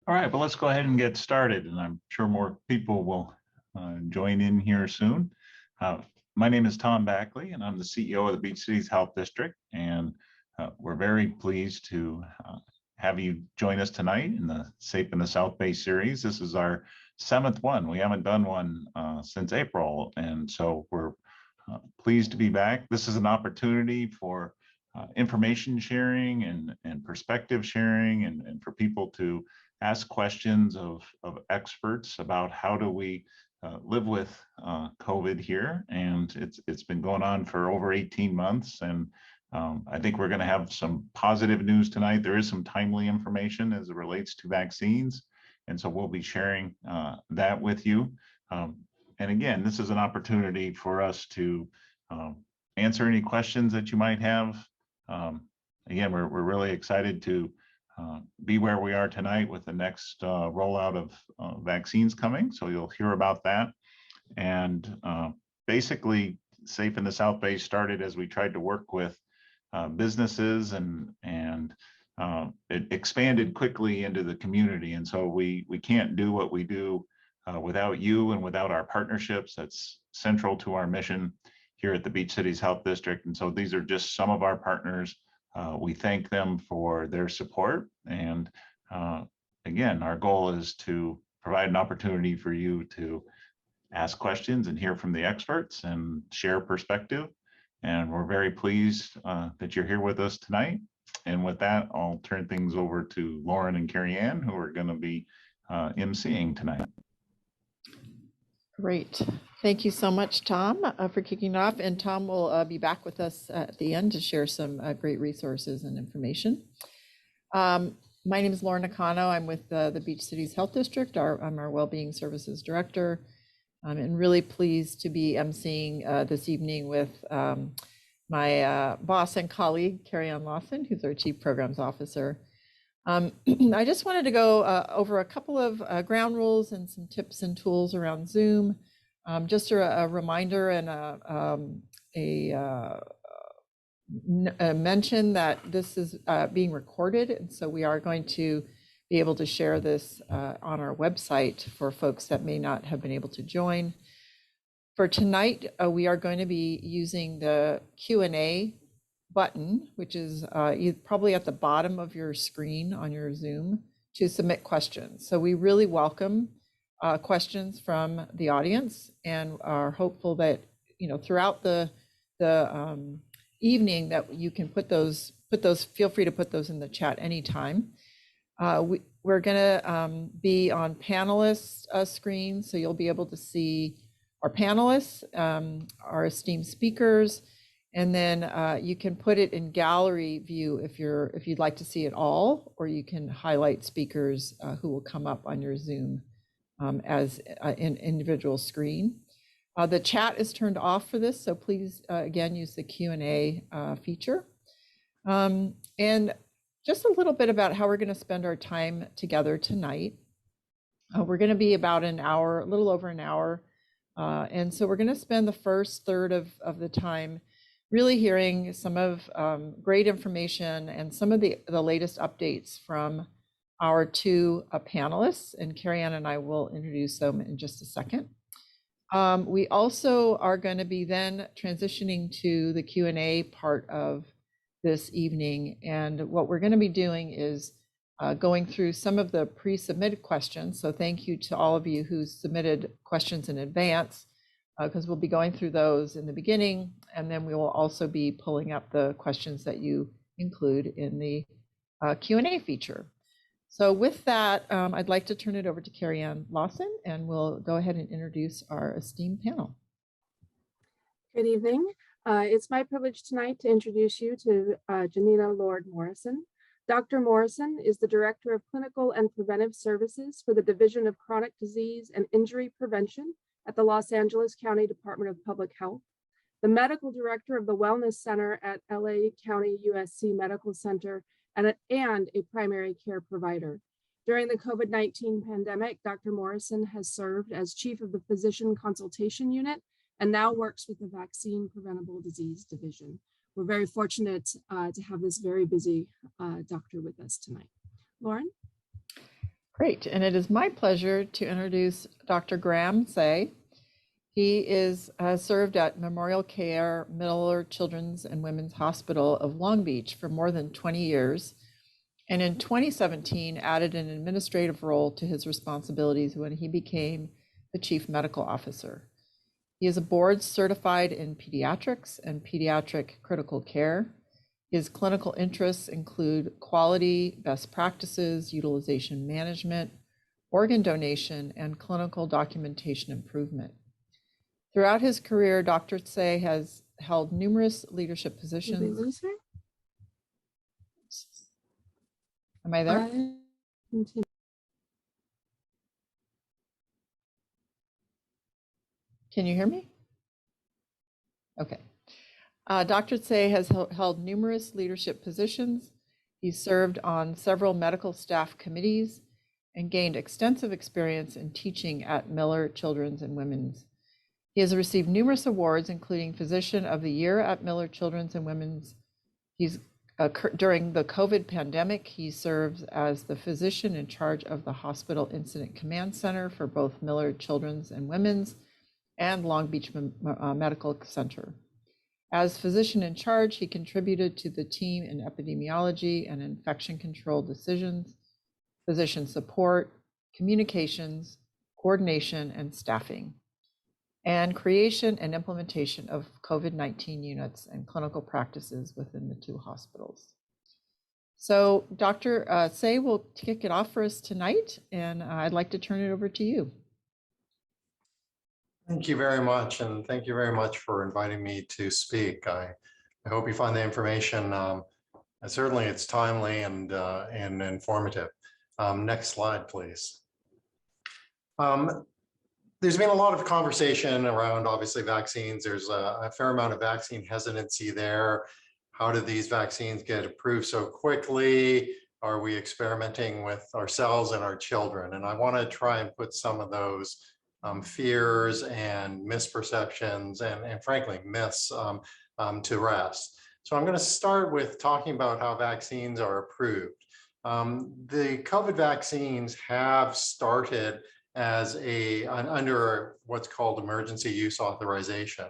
All right, well, let's go ahead and get started, and I'm sure more people will join in here soon. My name is Tom Backley, and I'm the CEO of the Beach Cities Health District, and we're very pleased to have you join us tonight in the Safe in the South Bay series. This is our 7th one. We haven't done one since April, and so we're pleased to be back. This is an opportunity for information sharing and perspective sharing, and for people to ask questions of experts about how do we live with COVID here. And it's been going on for over 18 months. And I think we're going to have some positive news tonight. There is some timely information as it relates to vaccines. And so we'll be sharing that with you. And again, this is an opportunity for us to answer any questions that you might have. Again, we're really excited to be where we are tonight with the next rollout of vaccines coming. So you'll hear about that. And basically, Safe in the South Bay started as we tried to work with businesses, and it expanded quickly into the community. And so we can't do what we do without you and without our partnerships. That's central to our mission here at the Beach Cities Health District. And so these are just some of our partners. We thank them for their support. And again, our goal is to provide an opportunity for you to ask questions and hear from the experts and share perspective. And we're very pleased that you're here with us tonight. And with that, I'll turn things over to Lauren and Carrie Ann, who are going to be emceeing tonight. Great. Thank you so much, Tom, for kicking off. And Tom will be back with us at the end to share some great resources and information. My name is Mrna Vaccines. I'm with the Beach Cities Health District. I'm our Wellbeing Services Director. I'm really pleased to be emceeing this evening with my boss and colleague, Carrie Ann Lawson, who's our Chief Programs Officer. I just wanted to go over a couple of ground rules and some tips and tools around Zoom. Just a reminder and a mention that this is being recorded, and so we are going to be able to share this on our website for folks that may not have been able to join. For tonight, we are going to be using the Q&A button, which is probably at the bottom of your screen on your Zoom, to submit questions. So we really welcome questions from the audience, and are hopeful that throughout the evening that you can put those. Feel free to put those in the chat anytime. We're going to be on panelists screen, so you'll be able to see our panelists, our esteemed speakers. And then you can put it in gallery view if you'd like to see it all, or you can highlight speakers who will come up on your Zoom as an individual screen. The chat is turned off for this, so please again use the Q&A feature. And just a little bit about how we're going to spend our time together tonight. We're going to be about an hour, a little over an hour, and so we're going to spend the first third of the time really hearing some of great information and some of the latest updates from our two panelists, and Carrie Ann and I will introduce them in just a second. We also are going to be then transitioning to the Q&A part of this evening, and what we're going to be doing is going through some of the pre-submitted questions. So thank you to all of you who submitted questions in advance, because we'll be going through those in the beginning, and then we will also be pulling up the questions that you include in the Q&A feature. So with that, I'd like to turn it over to Carrie Ann Lawson, and we'll go ahead and introduce our esteemed panel. Good evening. It's my privilege tonight to introduce you to Janina Lord Morrison. Dr. Morrison is the Director of Clinical and Preventive Services for the Division of Chronic Disease and Injury Prevention at the Los Angeles County Department of Public Health, the Medical Director of the Wellness Center at LA County USC Medical Center, and a primary care provider. During the COVID-19 pandemic, Dr. Morrison has served as Chief of the Physician Consultation Unit and now works with the Vaccine Preventable Disease Division. We're very fortunate to have this very busy doctor with us tonight. Lauren? Great, and it is my pleasure to introduce Dr. Graham Say. He has served at MemorialCare Miller Children's and Women's Hospital of Long Beach for more than 20 years, and in 2017 added an administrative role to his responsibilities when he became the Chief Medical Officer. He is a board certified in pediatrics and pediatric critical care. His clinical interests include quality, best practices, utilization management, organ donation, and clinical documentation improvement. Throughout his career, Dr. Say has held numerous leadership Did we positions. lose her? Am I there? Continue. Can you hear me? Okay. Dr. Say has held numerous leadership positions. He served on several medical staff committees and gained extensive experience in teaching at Miller Children's and Women's. He has received numerous awards, including Physician of the Year at Miller Children's and Women's. During the COVID pandemic, he serves as the physician in charge of the Hospital Incident Command Center for both Miller Children's and Women's and Long Beach Medical Center. As physician in charge, he contributed to the team in epidemiology and infection control decisions, physician support, communications, coordination, and staffing, and creation and implementation of COVID-19 units and clinical practices within the two hospitals. So Dr. Say will kick it off for us tonight, and I'd like to turn it over to you. Thank you very much, and thank you very much for inviting me to speak. I hope you find the information, certainly it's timely and informative. Next slide, please. There's been a lot of conversation around, obviously, vaccines. There's a fair amount of vaccine hesitancy there. How did these vaccines get approved so quickly? Are we experimenting with ourselves and our children? And I want to try and put some of those fears and misperceptions and frankly myths to rest. So I'm going to start with talking about how vaccines are approved. The COVID vaccines have started as under what's called emergency use authorization.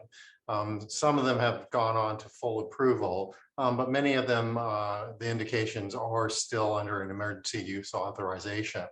Some of them have gone on to full approval, but many of them, the indications are still under an emergency use authorization.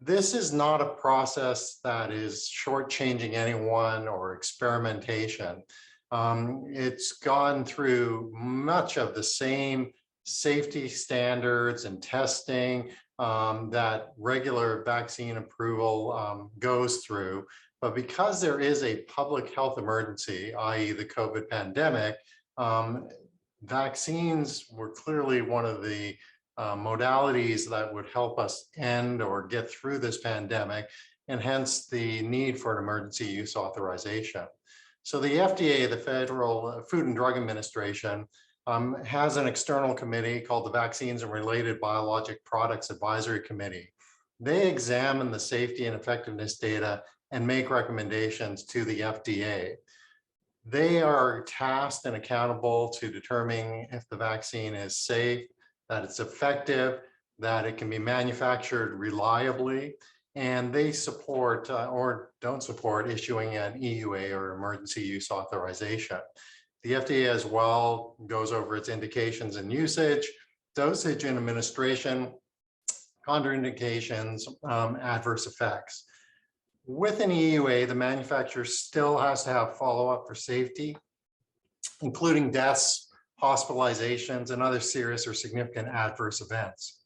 This is not a process that is shortchanging anyone or experimentation. It's gone through much of the same safety standards and testing that regular vaccine approval goes through. But because there is a public health emergency, i.e. the COVID pandemic, vaccines were clearly one of the modalities that would help us end or get through this pandemic, and hence the need for an emergency use authorization. So the FDA, the Federal Food and Drug Administration, has an external committee called the Vaccines and Related Biologic Products Advisory Committee. They examine the safety and effectiveness data and make recommendations to the FDA. They are tasked and accountable to determining if the vaccine is safe, that it's effective, that it can be manufactured reliably, and they support or don't support issuing an EUA or emergency use authorization. The FDA as well goes over its indications and usage, dosage and administration, contraindications, adverse effects. With an EUA, the manufacturer still has to have follow-up for safety, including deaths, hospitalizations, and other serious or significant adverse events.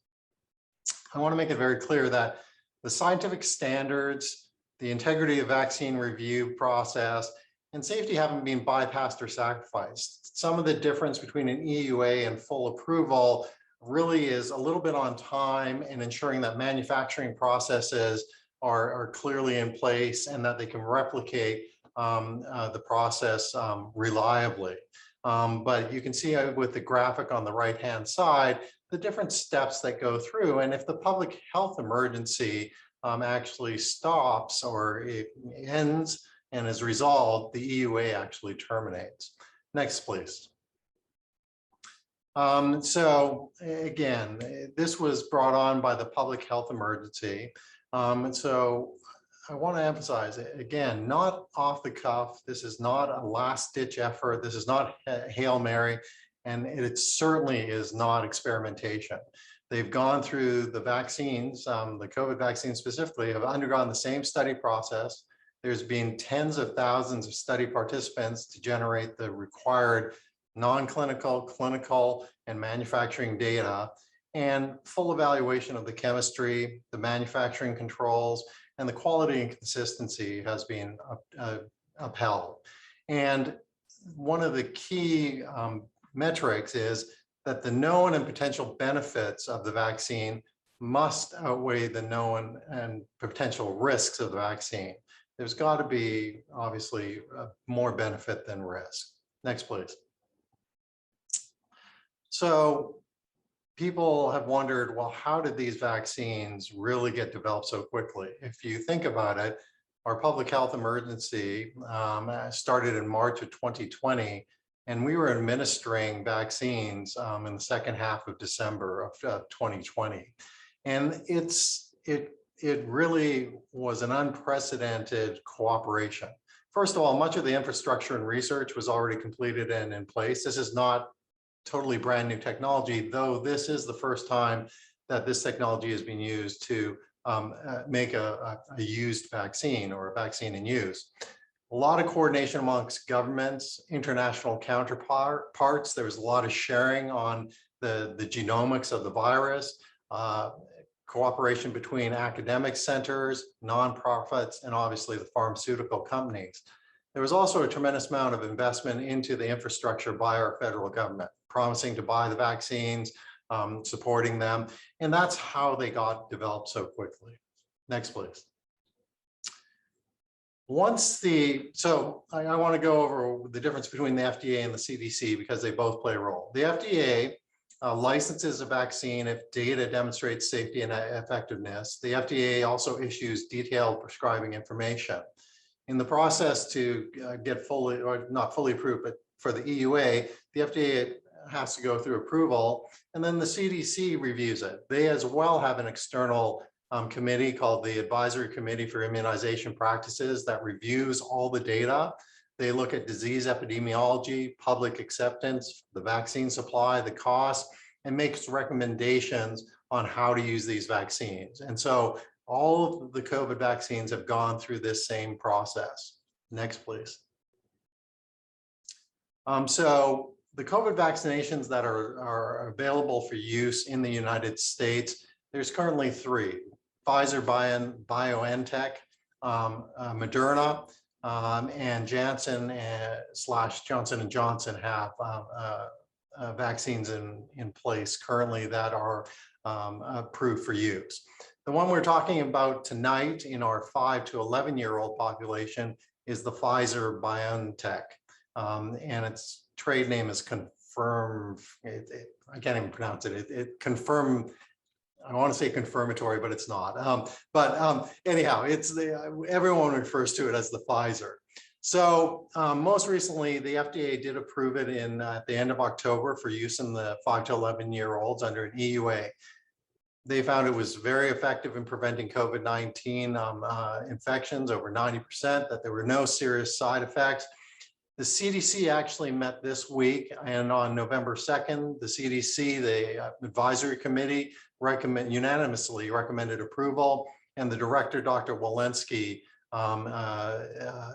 I want to make it very clear that the scientific standards, the integrity of vaccine review process, and safety haven't been bypassed or sacrificed. Some of the difference between an EUA and full approval really is a little bit on time and ensuring that manufacturing processes are clearly in place and that they can replicate the process reliably. But you can see with the graphic on the right-hand side, the different steps that go through. And if the public health emergency actually stops or it ends and is resolved, the EUA actually terminates. Next, please. So again, this was brought on by the public health emergency. And so I want to emphasize it again, not off the cuff. This is not a last ditch effort. This is not Hail Mary, and it certainly is not experimentation. They've gone through the vaccines, the COVID vaccines specifically, have undergone the same study process. There's been tens of thousands of study participants to generate the required non-clinical, clinical, and manufacturing data, and full evaluation of the chemistry, the manufacturing controls, and the quality and consistency has been upheld. And one of the key metrics is that the known and potential benefits of the vaccine must outweigh the known and potential risks of the vaccine. There's got to be obviously more benefit than risk. Next, please. So people have wondered, well, how did these vaccines really get developed so quickly? If you think about it, our public health emergency started in March of 2020, and we were administering vaccines in the second half of December of 2020. And it really was an unprecedented cooperation. First of all, much of the infrastructure and research was already completed and in place. This is not totally brand new technology, though this is the first time that this technology has been used to make a used vaccine or a vaccine in use. A lot of coordination amongst governments, international counterparts. There was a lot of sharing on the genomics of the virus, cooperation between academic centers, nonprofits, and obviously the pharmaceutical companies. There was also a tremendous amount of investment into the infrastructure by our federal government, promising to buy the vaccines, supporting them. And that's how they got developed so quickly. Next, please. So I want to go over the difference between the FDA and the CDC because they both play a role. The FDA licenses a vaccine if data demonstrates safety and effectiveness. The FDA also issues detailed prescribing information. In the process to get fully, or not fully approved, but for the EUA, the FDA has to go through approval, and then the CDC reviews it. They as well have an external committee called the Advisory Committee for Immunization Practices that reviews all the data. They look at disease epidemiology, public acceptance, the vaccine supply, the cost, and makes recommendations on how to use these vaccines. And so all of the COVID vaccines have gone through this same process. Next, please. So the COVID vaccinations that are available for use in the United States, there's currently 3. Pfizer, BioNTech, Moderna, and Janssen / Johnson & Johnson have vaccines in place currently that are approved for use. The one we're talking about tonight in our 5 to 11-year-old population is the Pfizer BioNTech, and its trade name is Confirm. I can't even pronounce it. It Confirm. I want to say confirmatory, but it's not. Anyhow, it's everyone refers to it as the Pfizer. So most recently, the FDA did approve it at the end of October for use in the 5 to 11-year-olds under an EUA. They found it was very effective in preventing COVID-19 infections, over 90%, that there were no serious side effects. The CDC actually met this week, and on November 2nd, the CDC, the advisory committee, unanimously recommended approval, and the director, Dr. Walensky,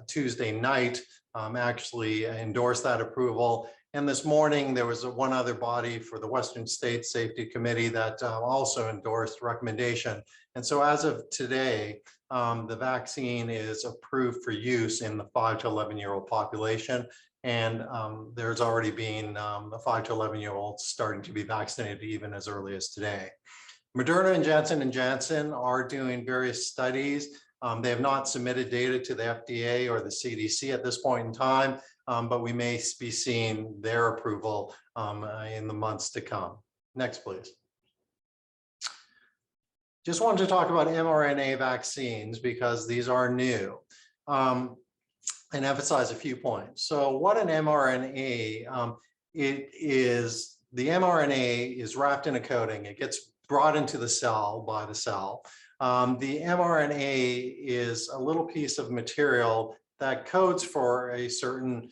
Tuesday night actually endorsed that approval. And this morning, there was one other body for the Western States Safety Committee that also endorsed recommendation. And so as of today, the vaccine is approved for use in the 5 to 11-year-old population. And there's already been the 5 to 11-year-olds starting to be vaccinated even as early as today. Moderna and Janssen are doing various studies. They have not submitted data to the FDA or the CDC at this point in time, but we may be seeing their approval in the months to come. Next, please. Just wanted to talk about mRNA vaccines because these are new and emphasize a few points. So what an mRNA, it is the mRNA is wrapped in a coating. It gets brought into the cell by the cell. The mRNA is a little piece of material that codes for a certain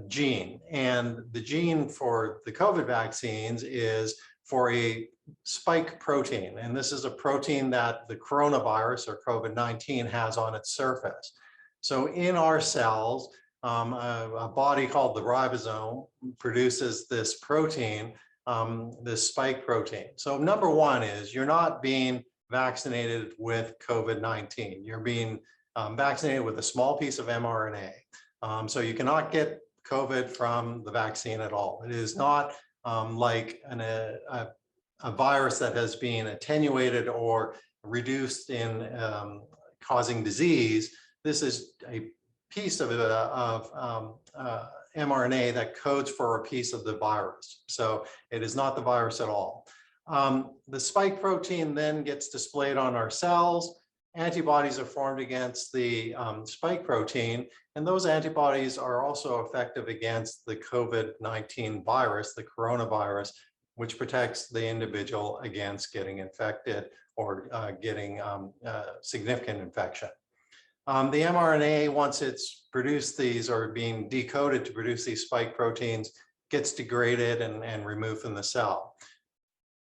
gene. And the gene for the COVID vaccines is for a spike protein. And this is a protein that the coronavirus or COVID-19 has on its surface. So in our cells, a body called the ribosome produces this protein, this spike protein. So number one is you're not being vaccinated with COVID-19. You're being vaccinated with a small piece of mRNA. So you cannot get COVID from the vaccine at all. It is not like a virus that has been attenuated or reduced in causing disease. This is a piece of mRNA that codes for a piece of the virus. So it is not the virus at all. The spike protein then gets displayed on our cells. Antibodies are formed against the spike protein, and those antibodies are also effective against the COVID-19 virus, the coronavirus, which protects the individual against getting infected or getting significant infection. The mRNA, once it's produced these or being decoded to produce these spike proteins, gets degraded and removed from the cell.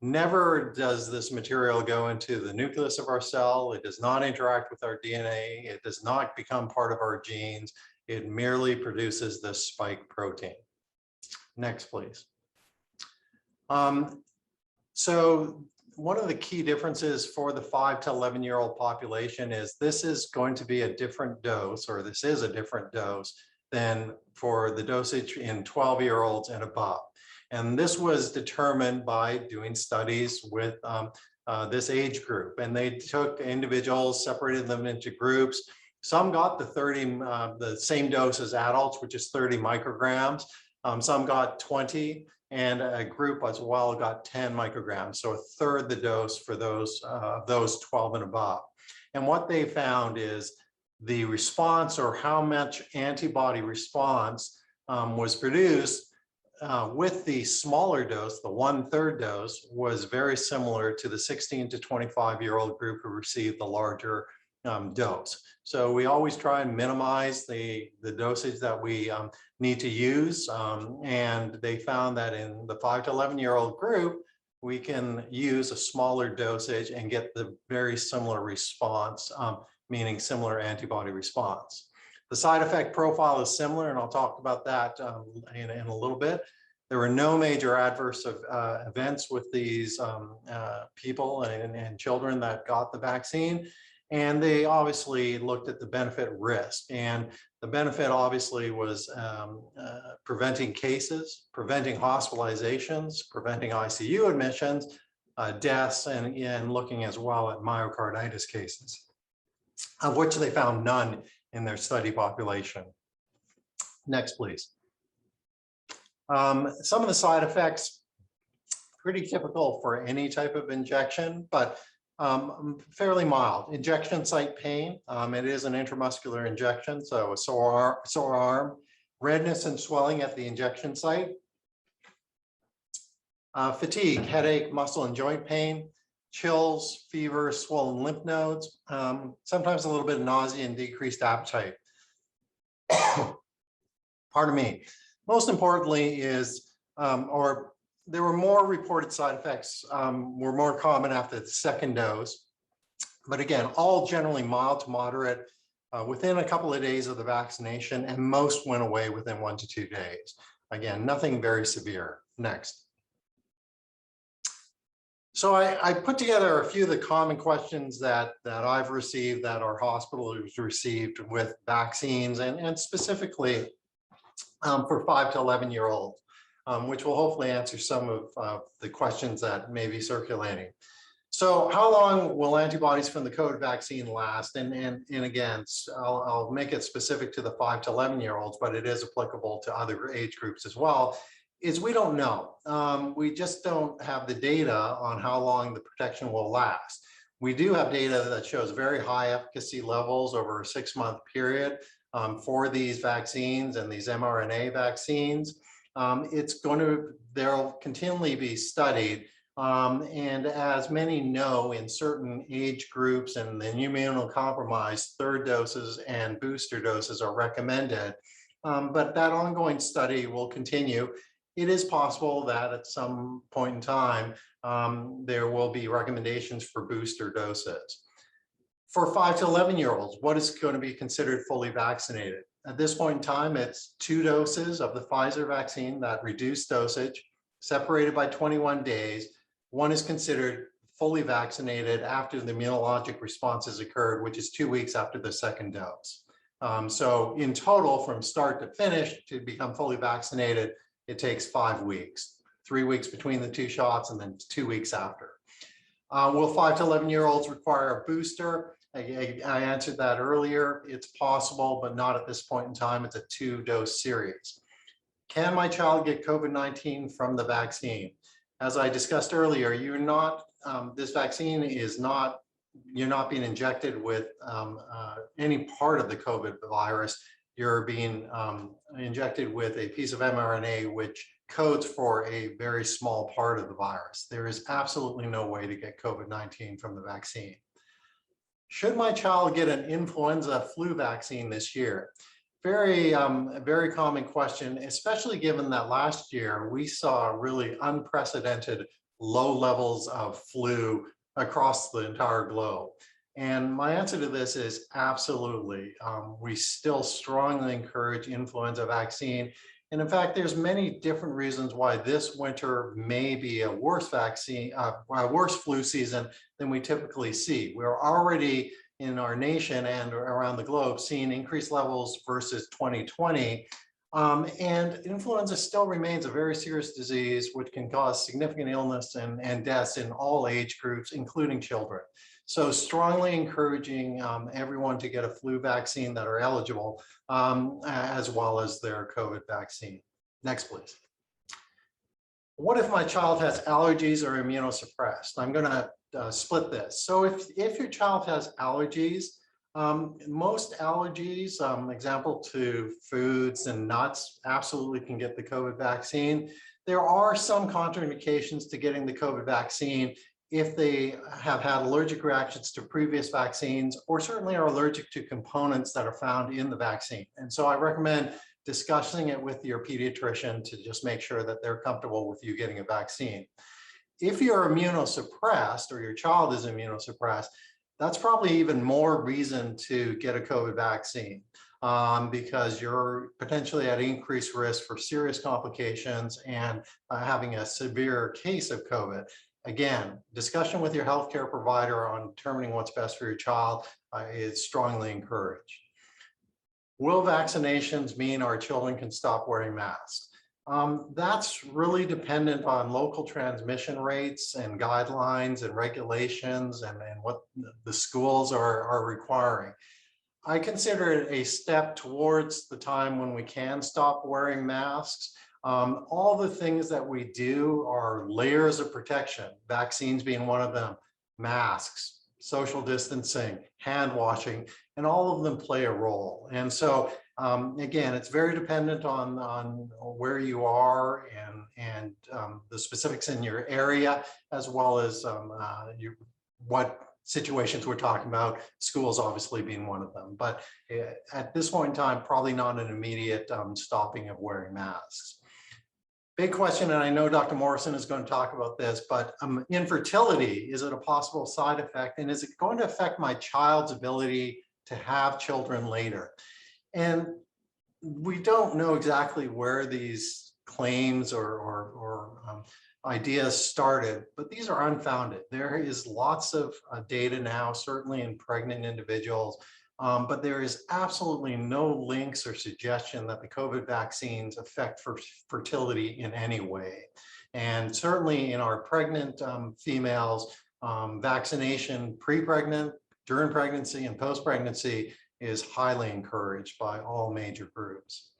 Never does this material go into the nucleus of our cell. It does not interact with our DNA. It does not become part of our genes. It merely produces this spike protein. Next, please. So one of the key differences for the 5 to 11-year-old population is this is going to be a different dose, or this is a different dose than for the dosage in 12-year-olds and above. And this was determined by doing studies with this age group. And they took individuals, separated them into groups. Some got the same dose as adults, which is 30 micrograms. Some got 20, and a group as well got 10 micrograms. So a third the dose for those 12 and above. And what they found is the response, or how much antibody response was produced with the smaller dose, the 1/3 dose, was very similar to the 16 to 25-year-old group who received the larger dose. So we always try and minimize the dosage that we need to use. And they found that in the 5 to 11-year-old group, we can use a smaller dosage and get the very similar response, meaning similar antibody response. The side effect profile is similar, and I'll talk about that in a little bit. There were no major adverse events with these people and children that got the vaccine. And they obviously looked at the benefit risk. And the benefit obviously was preventing cases, preventing hospitalizations, preventing ICU admissions, deaths, and looking as well at myocarditis cases, of which they found none in their study population. Next, please. Some of the side effects, pretty typical for any type of injection, but fairly mild. Injection site pain. It is an intramuscular injection, so a sore arm, redness and swelling at the injection site, fatigue, headache, muscle and joint pain, chills, fever, swollen lymph nodes, sometimes a little bit of nausea and decreased appetite. Pardon me. Most importantly is, there were more reported side effects, were more common after the second dose. But again, all generally mild to moderate within a couple of days of the vaccination, and most went away within 1 to 2 days. Again, nothing very severe. Next. So I put together a few of the common questions that I've received, that our hospital has received with vaccines, and specifically for 5 to 11-year-olds. Which will hopefully answer some of the questions that may be circulating. So how long will antibodies from the COVID vaccine last? And again, I'll make it specific to the 5 to 11-year-olds, but it is applicable to other age groups as well, is we don't know. We just don't have the data on how long the protection will last. We do have data that shows very high efficacy levels over a 6-month period for these vaccines and these mRNA vaccines. They'll continually be studied. And as many know, in certain age groups and the immunocompromised, third doses and booster doses are recommended. But that ongoing study will continue. It is possible that at some point in time, there will be recommendations for booster doses. For 5 to 11-year-olds, what is going to be considered fully vaccinated? At this point in time, it's 2 doses of the Pfizer vaccine, that reduced dosage, separated by 21 days. One is considered fully vaccinated after the immunologic response has occurred, which is 2 weeks after the second dose. So in total, from start to finish, to become fully vaccinated, it takes 5 weeks, 3 weeks between the 2 shots, and then 2 weeks after. Will 5 to 11-year-olds require a booster? I answered that earlier. It's possible, but not at this point in time. It's a 2-dose series. Can my child get COVID-19 from the vaccine? As I discussed earlier, this vaccine is not, you're not being injected with any part of the COVID virus. You're being injected with a piece of mRNA which codes for a very small part of the virus. There is absolutely no way to get COVID-19 from the vaccine. Should my child get an influenza flu vaccine this year? Very common question, especially given that last year we saw really unprecedented low levels of flu across the entire globe. And my answer to this is absolutely. We still strongly encourage influenza vaccine. And in fact, there's many different reasons why this winter may be a worse flu season than we typically see. We're already in our nation and around the globe seeing increased levels versus 2020. And influenza still remains a very serious disease, which can cause significant illness and deaths in all age groups, including children. So strongly encouraging everyone to get a flu vaccine that are eligible, as well as their COVID vaccine. Next, please. What if my child has allergies or immunosuppressed? I'm going to split this. So if your child has allergies, most allergies, example to foods and nuts, absolutely can get the COVID vaccine. There are some contraindications to getting the COVID vaccine if they have had allergic reactions to previous vaccines, or certainly are allergic to components that are found in the vaccine. And so I recommend discussing it with your pediatrician to just make sure that they're comfortable with you getting a vaccine. If you're immunosuppressed, or your child is immunosuppressed, that's probably even more reason to get a COVID vaccine, because you're potentially at increased risk for serious complications and having a severe case of COVID. Again, discussion with your healthcare provider on determining what's best for your child is strongly encouraged. Will vaccinations mean our children can stop wearing masks? That's really dependent on local transmission rates and guidelines and regulations and what the schools are requiring. I consider it a step towards the time when we can stop wearing masks. All the things that we do are layers of protection, vaccines being one of them, masks, social distancing, hand washing, and all of them play a role. And so again, it's very dependent on where you are and the specifics in your area, as well as what situations we're talking about, schools obviously being one of them. But at this point in time, probably not an immediate stopping of wearing masks. Big question, and I know Dr. Morrison is going to talk about this, but infertility, is it a possible side effect? And is it going to affect my child's ability to have children later? And we don't know exactly where these claims or ideas started, but these are unfounded. There is lots of data now, certainly in pregnant individuals, but there is absolutely no links or suggestion that the COVID vaccines affect fertility in any way. And certainly in our pregnant females, vaccination pre-pregnant, during pregnancy, and post-pregnancy is highly encouraged by all major groups.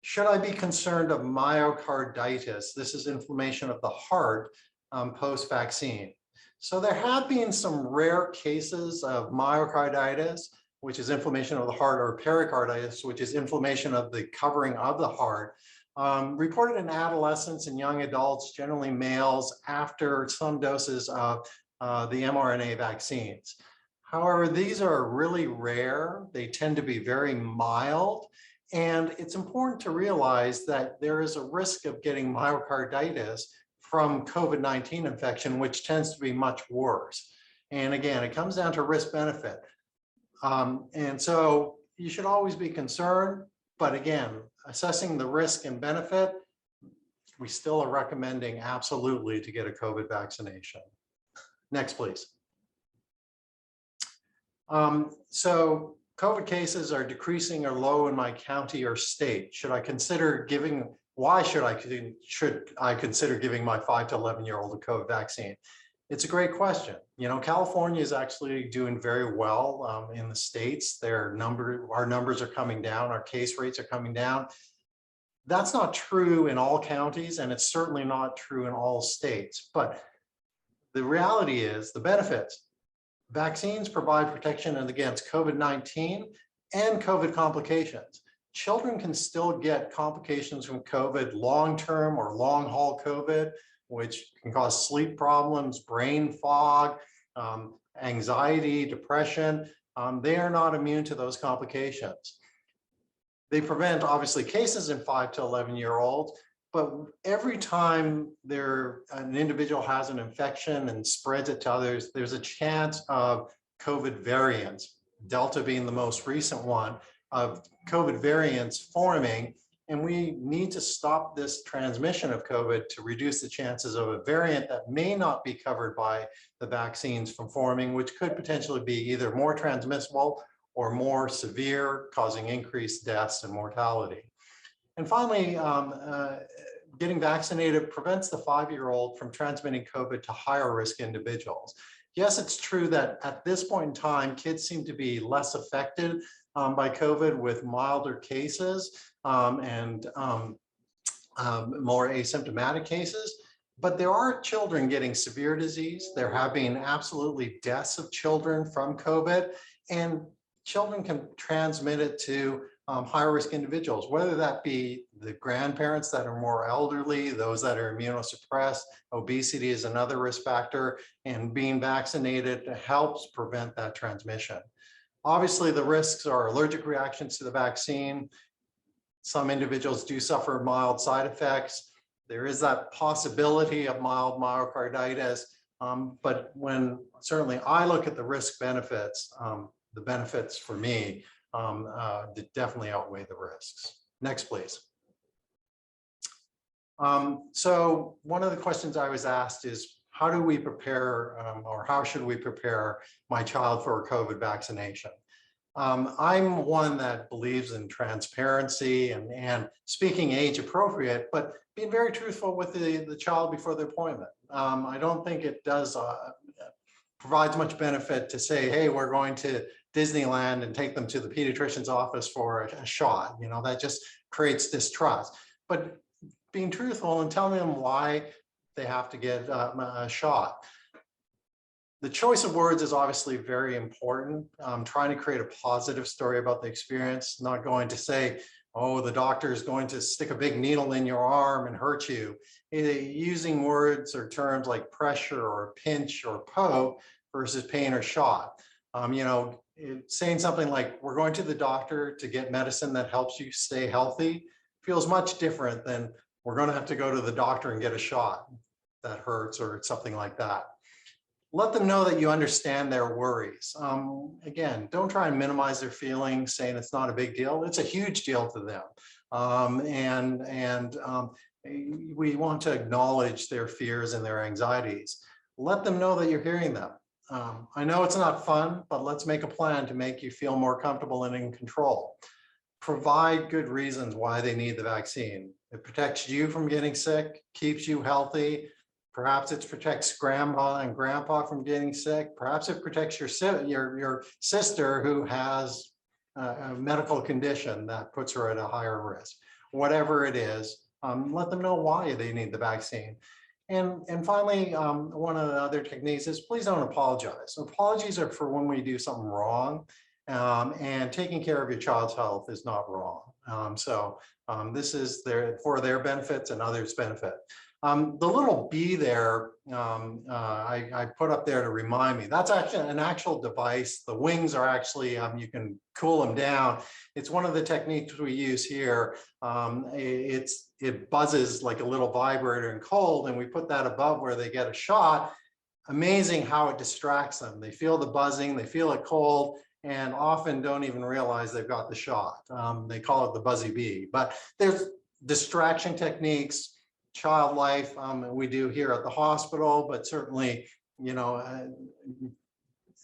Should I be concerned of myocarditis? This is inflammation of the heart post-vaccine. So there have been some rare cases of myocarditis, which is inflammation of the heart, or pericarditis, which is inflammation of the covering of the heart. Reported in adolescents and young adults, generally males, after some doses of the mRNA vaccines. However, these are really rare. They tend to be very mild. And it's important to realize that there is a risk of getting myocarditis from COVID-19 infection, which tends to be much worse. And again, it comes down to risk benefit. And so you should always be concerned, but again, assessing the risk and benefit, we still are recommending absolutely to get a COVID vaccination. Next, please. So COVID cases are decreasing or low in my county or state. Should I consider giving, why should I consider giving my 5 to 11-year-old a COVID vaccine? It's a great question. You know, California is actually doing very well in the states. Our numbers are coming down, our case rates are coming down. That's not true in all counties, and it's certainly not true in all states. But the reality is the benefits. Vaccines provide protection against COVID-19 and COVID complications. Children can still get complications from COVID, long-term or long-haul COVID, which can cause sleep problems, brain fog, anxiety, depression. They are not immune to those complications. They prevent, obviously, cases in 5 to 11-year-olds, but every time an individual has an infection and spreads it to others, there's a chance of COVID variants, Delta being the most recent one, of COVID variants forming. And we need to stop this transmission of COVID to reduce the chances of a variant that may not be covered by the vaccines from forming, which could potentially be either more transmissible or more severe, causing increased deaths and mortality. And finally, getting vaccinated prevents the 5-year-old from transmitting COVID to higher risk individuals. Yes, it's true that at this point in time, kids seem to be less affected by COVID with milder cases and more asymptomatic cases. But there are children getting severe disease. There have been absolutely deaths of children from COVID, and children can transmit it to higher risk individuals, whether that be the grandparents that are more elderly, those that are immunosuppressed. Obesity is another risk factor, and being vaccinated helps prevent that transmission. Obviously, the risks are allergic reactions to the vaccine. Some individuals do suffer mild side effects. There is that possibility of mild myocarditis, but when certainly I look at the risk benefits, the benefits for me definitely outweigh the risks. Next, please. So one of the questions I was asked is, how do we prepare or how should we prepare my child for a COVID vaccination? I'm one that believes in transparency and speaking age appropriate, but being very truthful with the child before the appointment. I don't think it does provides much benefit to say, hey, we're going to Disneyland and take them to the pediatrician's office for a shot. You know, that just creates distrust. But being truthful and telling them why they have to get a shot. The choice of words is obviously very important. Trying to create a positive story about the experience, not going to say, oh, the doctor is going to stick a big needle in your arm and hurt you. Using words or terms like pressure or pinch or poke versus pain or shot. You know, saying something like, we're going to the doctor to get medicine that helps you stay healthy feels much different than we're going to have to go to the doctor and get a shot that hurts or something like that. Let them know that you understand their worries. Again, don't try and minimize their feelings, saying it's not a big deal. It's a huge deal to them. We want to acknowledge their fears and their anxieties. Let them know that you're hearing them. I know it's not fun, but let's make a plan to make you feel more comfortable and in control. Provide good reasons why they need the vaccine. It protects you from getting sick, keeps you healthy. Perhaps it protects grandma and grandpa from getting sick. Perhaps it protects your sister who has a medical condition that puts her at a higher risk. Whatever it is, let them know why they need the vaccine. And finally, one of the other techniques is please don't apologize. Apologies are for when we do something wrong, and taking care of your child's health is not wrong. This is for their benefits and others' benefit. The little B there, I put up there to remind me, that's actually an actual device. The wings are actually, you can cool them down. It's one of the techniques we use here. It buzzes like a little vibrator and cold, and we put that above where they get a shot. Amazing how it distracts them. They feel the buzzing, they feel it cold, and often don't even realize they've got the shot. They call it the buzzy bee, but there's distraction techniques, child life, we do here at the hospital, but certainly, you know,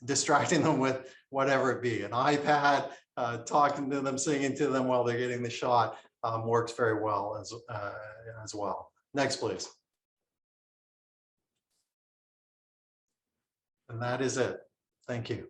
distracting them with whatever it be, an iPad, talking to them, singing to them while they're getting the shot, works very well as well. Next, please. And that is it. Thank you.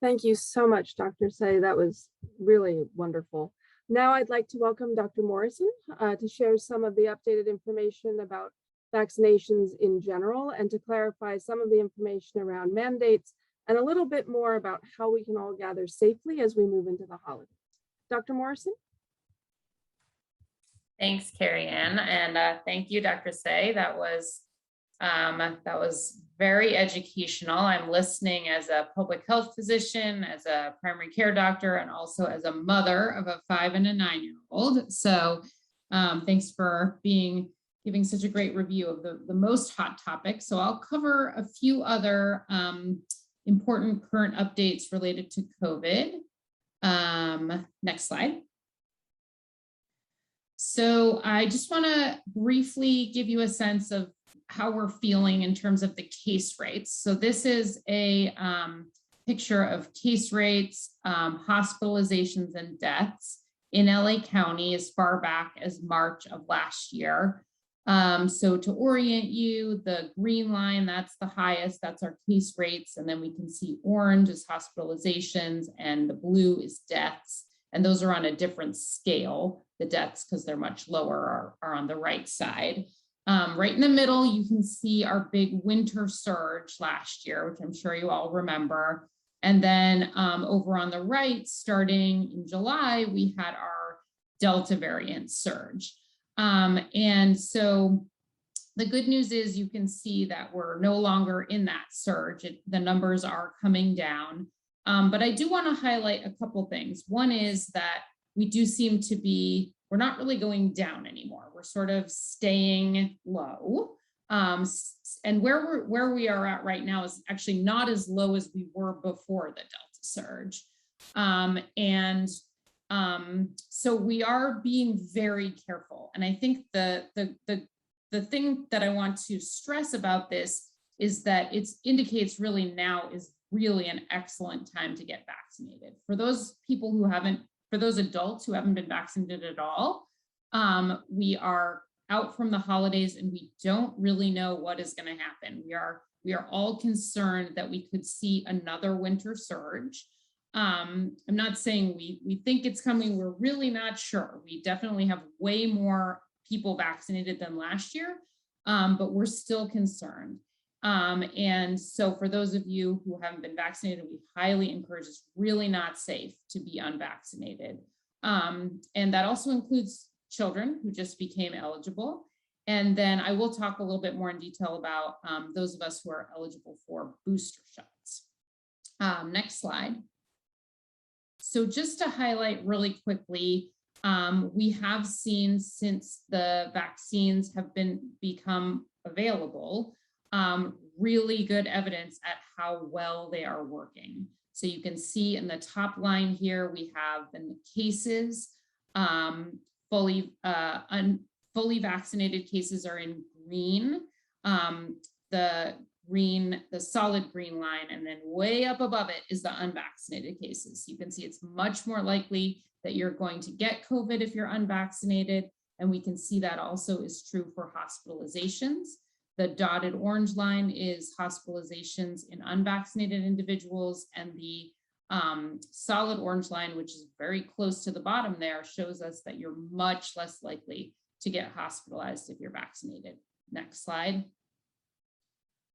Thank you so much, Dr. Say. That was really wonderful. Now I'd like to welcome Dr. Morrison to share some of the updated information about vaccinations in general and to clarify some of the information around mandates and a little bit more about how we can all gather safely as we move into the holidays. Dr. Morrison? Thanks, Carrie Ann, and thank you, Dr. Say. That was very educational. I'm listening as a public health physician, as a primary care doctor, and also as a mother of a 5- and 9-year-old. So thanks for giving such a great review of the most hot topics. So I'll cover a few other important current updates related to COVID. Next slide. So I just want to briefly give you a sense of how we're feeling in terms of the case rates. So this is a picture of case rates, hospitalizations, and deaths in LA County as far back as March of last year. So to orient you, the green line, that's the highest, that's our case rates. And then we can see orange is hospitalizations and the blue is deaths. And those are on a different scale. The deaths, because they're much lower, are on the right side. Right in the middle, you can see our big winter surge last year, which I'm sure you all remember. And then over on the right, starting in July, we had our Delta variant surge. And so the good news is you can see that we're no longer in that surge. The numbers are coming down. But I do want to highlight a couple things. One is that we do seem to be, we're not really going down anymore. We're sort of staying low. And where we are at right now is actually not as low as we were before the Delta surge. So we are being very careful. And I think the thing that I want to stress about this is that it indicates really now is really an excellent time to get vaccinated. For those people who haven't, for those adults who haven't been vaccinated at all, we are out from the holidays and we don't really know what is going to happen. We are all concerned that we could see another winter surge. I'm not saying we think it's coming. We're really not sure. We definitely have way more people vaccinated than last year, but we're still concerned. And so for those of you who haven't been vaccinated, we highly encourage, it's really not safe to be unvaccinated. And that also includes children who just became eligible. And then I will talk a little bit more in detail about those of us who are eligible for booster shots. Next slide. So just to highlight really quickly, we have seen since the vaccines have become available, really good evidence at how well they are working. So you can see in the top line here, we have the cases, fully vaccinated cases are in green, the solid green line, and then way up above it is the unvaccinated cases. You can see it's much more likely that you're going to get COVID if you're unvaccinated. And we can see that also is true for hospitalizations. The dotted orange line is hospitalizations in unvaccinated individuals, and the solid orange line, which is very close to the bottom there, shows us that you're much less likely to get hospitalized if you're vaccinated. Next slide.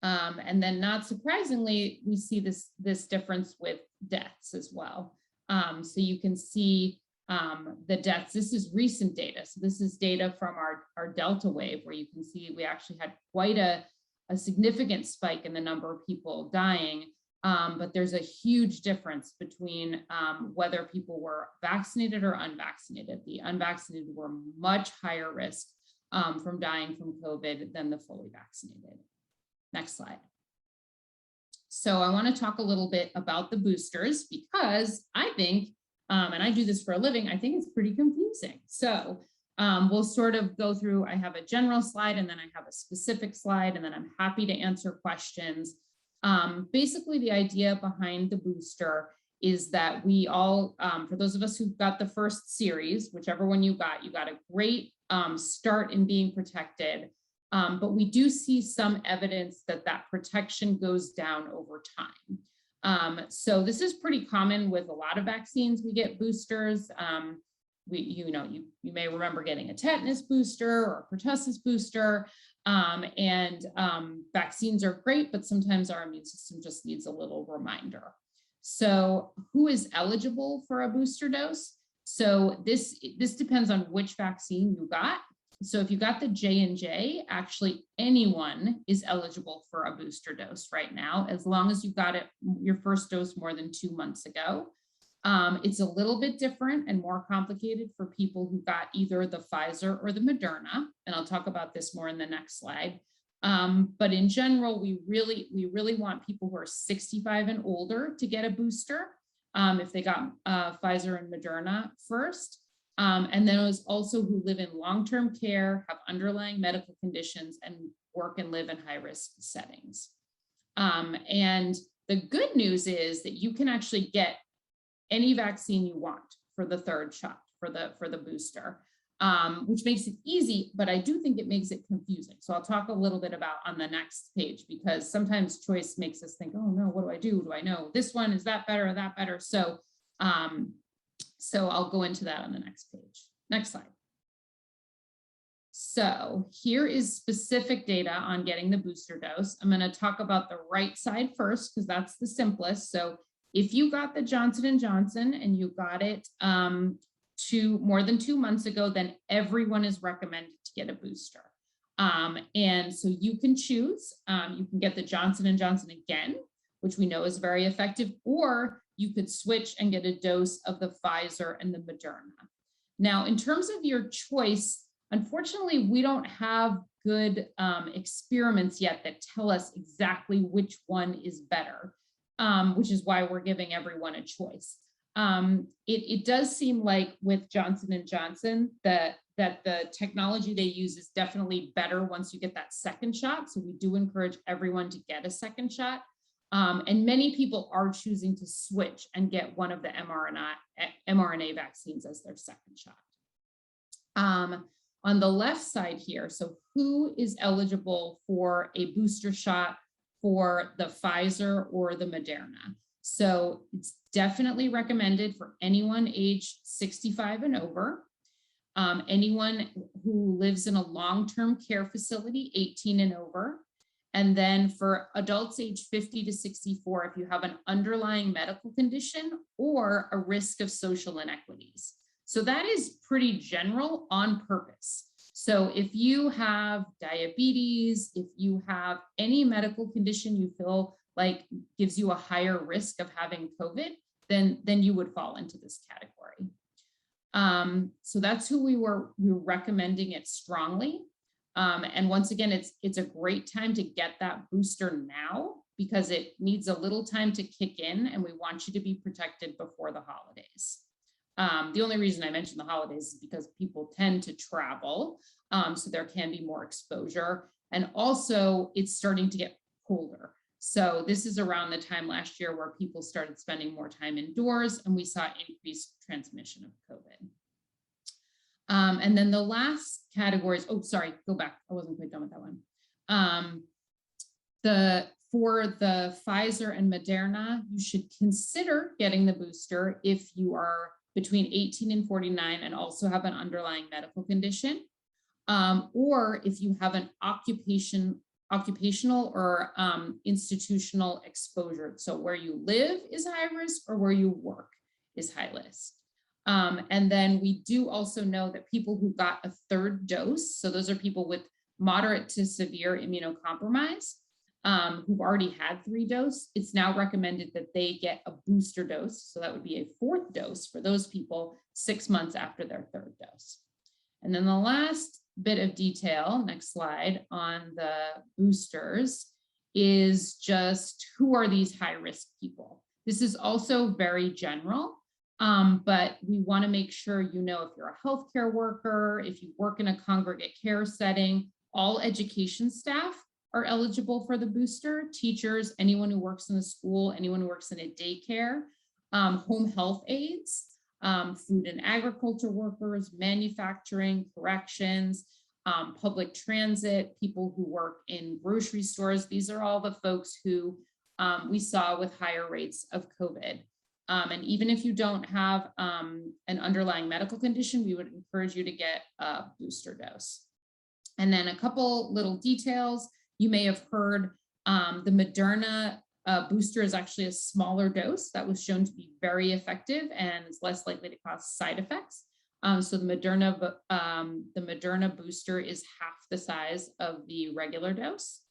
And then not surprisingly, we see this difference with deaths as well. So you can see the deaths. This is recent data. So this is data from our Delta wave, where you can see we actually had quite a significant spike in the number of people dying. But there's a huge difference between whether people were vaccinated or unvaccinated. The unvaccinated were much higher risk from dying from COVID than the fully vaccinated. Next slide. So I want to talk a little bit about the boosters, because I think, and I do this for a living, I think it's pretty confusing. So we'll sort of go through, I have a general slide and then I have a specific slide, and then I'm happy to answer questions. Basically, the idea behind the booster is that we all, for those of us who got the first series, whichever one you got a great start in being protected. But we do see some evidence that that protection goes down over time. So this is pretty common with a lot of vaccines. We get boosters. You may remember getting a tetanus booster or a pertussis booster. Vaccines are great, but sometimes our immune system just needs a little reminder. So who is eligible for a booster dose? So this depends on which vaccine you got. So if you got the J&J, actually anyone is eligible for a booster dose right now, as long as you got it, your first dose more than 2 months ago. It's a little bit different and more complicated for people who got either the Pfizer or the Mrna, and I'll talk about this more in the next slide. But in general, we really want people who are 65 and older to get a booster if they got Pfizer and Mrna first. And then those also who live in long-term care, have underlying medical conditions, and work and live in high-risk settings. And the good news is that you can actually get any vaccine you want for the third shot, for the booster, which makes it easy, but I do think it makes it confusing. So I'll talk a little bit about on the next page, because sometimes choice makes us think, oh no, what do I do? Do I know this one? Is that better or that better? So I'll go into that on the next page. Next slide. So here is specific data on getting the booster dose. I'm going to talk about the right side first, because that's the simplest. So if you got the Johnson & Johnson and you got it more than 2 months ago, then everyone is recommended to get a booster. And so you can choose, you can get the Johnson & Johnson again, which we know is very effective, or you could switch and get a dose of the Pfizer and the Mrna. Now, in terms of your choice, unfortunately, we don't have good experiments yet that tell us exactly which one is better, which is why we're giving everyone a choice. It does seem like with Johnson & Johnson that the technology they use is definitely better once you get that second shot. So we do encourage everyone to get a second shot. And many people are choosing to switch and get one of the mRNA vaccines as their second shot. On the left side here, so who is eligible for a booster shot for the Pfizer or the Mrna? So it's definitely recommended for anyone aged 65 and over, anyone who lives in a long-term care facility, 18 and over, and then for adults age 50 to 64, if you have an underlying medical condition or a risk of social inequities. So that is pretty general on purpose. So if you have diabetes, if you have any medical condition you feel like gives you a higher risk of having COVID, then you would fall into this category. So that's who we were recommending it strongly. And once again, it's a great time to get that booster now, because it needs a little time to kick in, and we want you to be protected before the holidays. The only reason I mention the holidays is because people tend to travel, so there can be more exposure. And also it's starting to get colder. So this is around the time last year where people started spending more time indoors, and we saw increased transmission of COVID. And then the last categories, oh, sorry, go back. I wasn't quite done with that one. For the Pfizer and Mrna, you should consider getting the booster if you are between 18 and 49 and also have an underlying medical condition, or if you have an occupational or institutional exposure. So where you live is high risk, or where you work is high risk. And then we do also know that people who got a third dose, so those are people with moderate to severe immunocompromise, who've already had 3 doses, it's now recommended that they get a booster dose. So that would be a 4th dose for those people 6 months after their 3rd dose. And then the last bit of detail, next slide, on the boosters is just who are these high-risk people? This is also very general, but we want to make sure you know if you're a healthcare worker, if you work in a congregate care setting, all education staff are eligible for the booster, teachers, anyone who works in a school, anyone who works in a daycare, home health aides, food and agriculture workers, manufacturing, corrections, public transit, people who work in grocery stores. These are all the folks who we saw with higher rates of COVID. And even if you don't have an underlying medical condition, we would encourage you to get a booster dose. And then a couple little details. You may have heard the Mrna booster is actually a smaller dose that was shown to be very effective and is less likely to cause side effects. So the Mrna booster is half the size of the regular dose.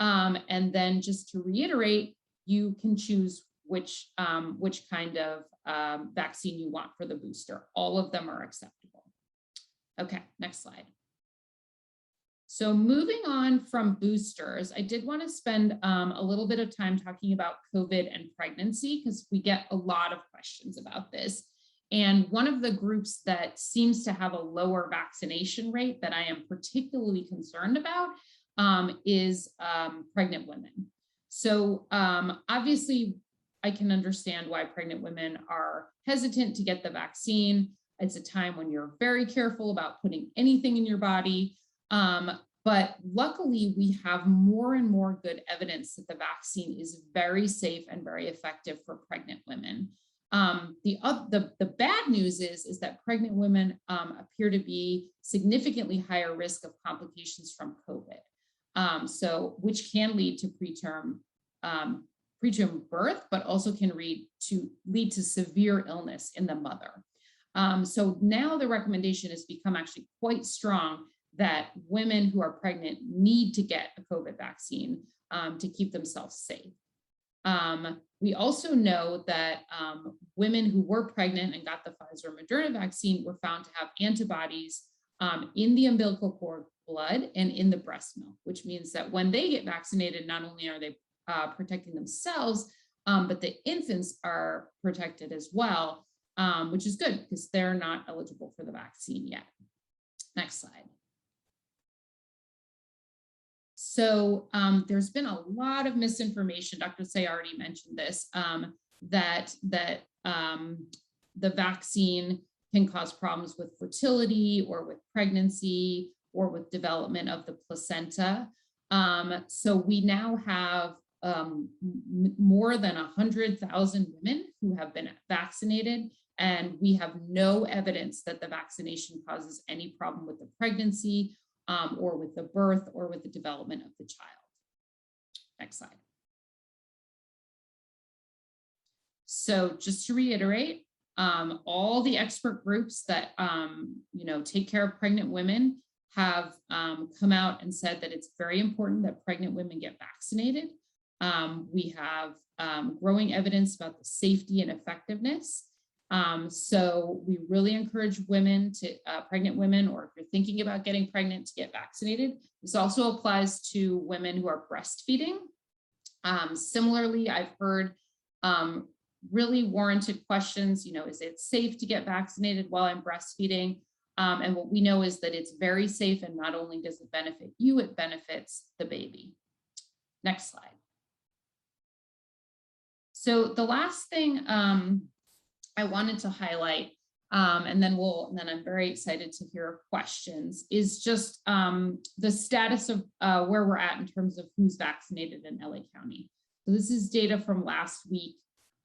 And then just to reiterate, you can choose which kind of vaccine you want for the booster. All of them are acceptable. Okay, next slide. So moving on from boosters, I did want to spend a little bit of time talking about COVID and pregnancy because we get a lot of questions about this. And one of the groups that seems to have a lower vaccination rate that I am particularly concerned about is pregnant women. So obviously, I can understand why pregnant women are hesitant to get the vaccine. It's a time when you're very careful about putting anything in your body. But luckily, we have more and more good evidence that the vaccine is very safe and very effective for pregnant women. The bad news is that pregnant women appear to be significantly higher risk of complications from COVID, which can lead to preterm birth, but also can lead to severe illness in the mother. So now the recommendation has become actually quite strong that women who are pregnant need to get a COVID vaccine to keep themselves safe. We also know that women who were pregnant and got the Pfizer or Moderna vaccine were found to have antibodies in the umbilical cord blood and in the breast milk, which means that when they get vaccinated, not only are they protecting themselves, but the infants are protected as well, which is good because they're not eligible for the vaccine yet. Next slide. So there's been a lot of misinformation. Dr. Say already mentioned this, that the vaccine can cause problems with fertility or with pregnancy or with development of the placenta. So we now have more than 100,000 women who have been vaccinated, and we have no evidence that the vaccination causes any problem with the pregnancy or with the birth or with the development of the child. Next slide. So just to reiterate, all the expert groups that take care of pregnant women have come out and said that it's very important that pregnant women get vaccinated. We have growing evidence about the safety and effectiveness. So we really encourage women to, pregnant women, or if you're thinking about getting pregnant, to get vaccinated. This also applies to women who are breastfeeding. Similarly, I've heard really warranted questions, is it safe to get vaccinated while I'm breastfeeding? And what we know is that it's very safe, and not only does it benefit you, it benefits the baby. Next slide. So the last thing I wanted to highlight, and then I'm very excited to hear questions, is just the status of where we're at in terms of who's vaccinated in LA County. So this is data from last week.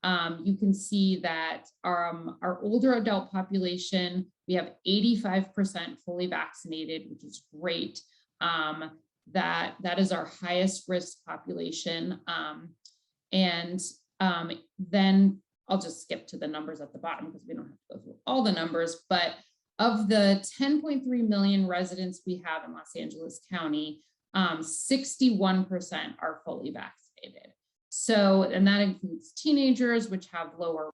You can see that our older adult population, we have 85% fully vaccinated, which is great. That is our highest risk population. And then I'll just skip to the numbers at the bottom because we don't have to go through all the numbers, but of the 10.3 million residents we have in Los Angeles County, 61% are fully vaccinated. So, and that includes teenagers, which have lower.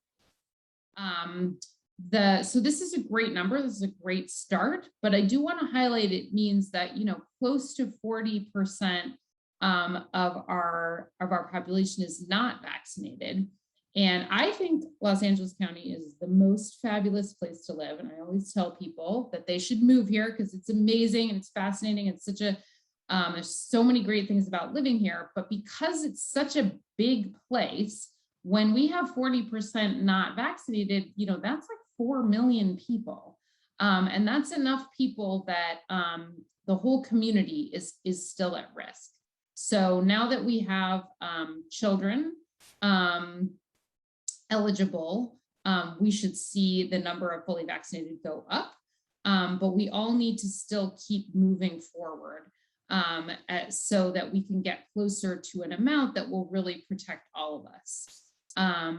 So this is a great number. This is a great start, but I do want to highlight it means that, you know, close to 40% of our population is not vaccinated. And I think Los Angeles County is the most fabulous place to live. And I always tell people that they should move here because it's amazing and it's fascinating. It's such a, there's so many great things about living here, but because it's such a big place, when we have 40% not vaccinated, you know, that's like 4 million people. And that's enough people that the whole community is still at risk. So now that we have children eligible, we should see the number of fully vaccinated go up, but we all need to still keep moving forward so that we can get closer to an amount that will really protect all of us.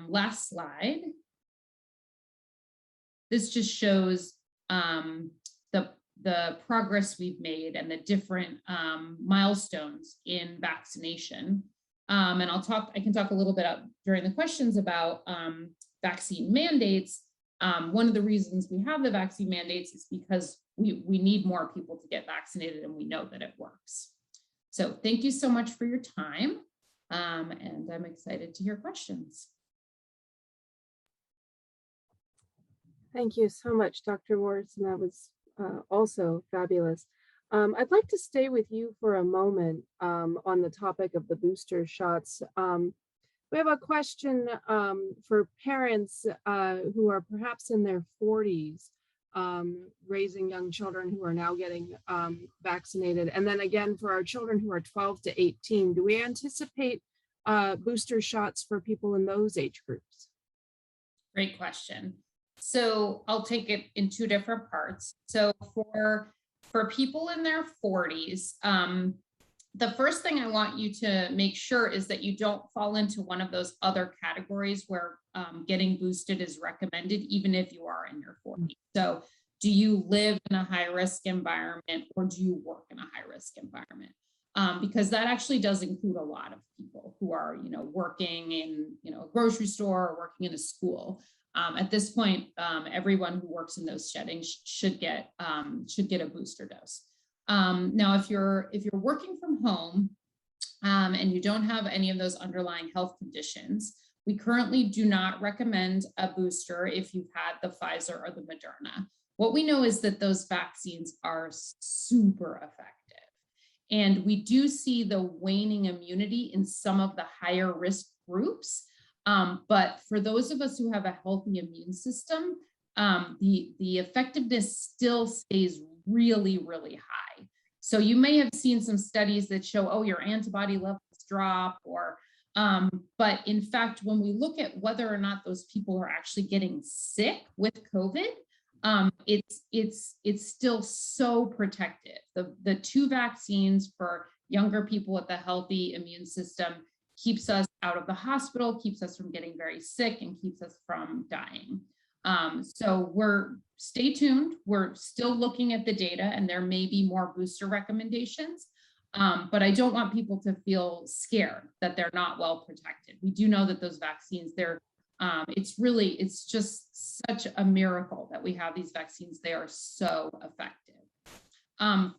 Last slide. This just shows the progress we've made and the different milestones in vaccination. And I can talk a little bit during the questions about vaccine mandates. One of the reasons we have the vaccine mandates is because we need more people to get vaccinated and we know that it works. So thank you so much for your time. And I'm excited to hear questions. Thank you so much, Dr. Morrison. That was also fabulous. I'd like to stay with you for a moment on the topic of the booster shots. We have a question for parents who are perhaps in their 40s, raising young children who are now getting vaccinated. And then again, for our children who are 12 to 18, do we anticipate booster shots for people in those age groups? Great question. So I'll take it in two different parts. So for people in their 40s, the first thing I want you to make sure is that you don't fall into one of those other categories where getting boosted is recommended, even if you are in your 40s. So do you live in a high-risk environment or do you work in a high-risk environment? Because that actually does include a lot of people who are, you know, working in, you know, a grocery store or working in a school. At this point, everyone who works in those settings should get a booster dose. Now, if you're working from home and you don't have any of those underlying health conditions, we currently do not recommend a booster if you've had the Pfizer or the Moderna. What we know is that those vaccines are super effective. And we do see the waning immunity in some of the higher risk groups. But for those of us who have a healthy immune system, the effectiveness still stays really, really high. So you may have seen some studies that show, oh, your antibody levels drop, or, but in fact, when we look at whether or not those people are actually getting sick with COVID, it's still so protective. The two vaccines for younger people with a healthy immune system keeps us out of the hospital, keeps us from getting very sick, and keeps us from dying. So stay tuned. We're still looking at the data and there may be more booster recommendations, but I don't want people to feel scared that they're not well protected. We do know that those vaccines, it's just such a miracle that we have these vaccines. They are so effective.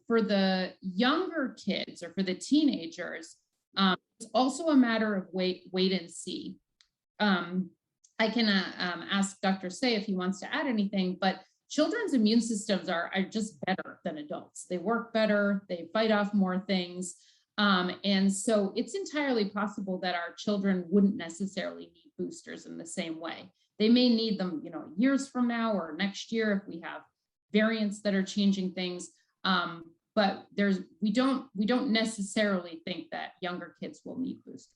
For the younger kids or for the teenagers, it's also a matter of wait and see. I can ask Dr. Say if he wants to add anything, but children's immune systems are just better than adults. They work better, they fight off more things. And so it's entirely possible that our children wouldn't necessarily need boosters in the same way. They may need them, you know, years from now or next year if we have variants that are changing things. But we don't necessarily think that younger kids will need boosters.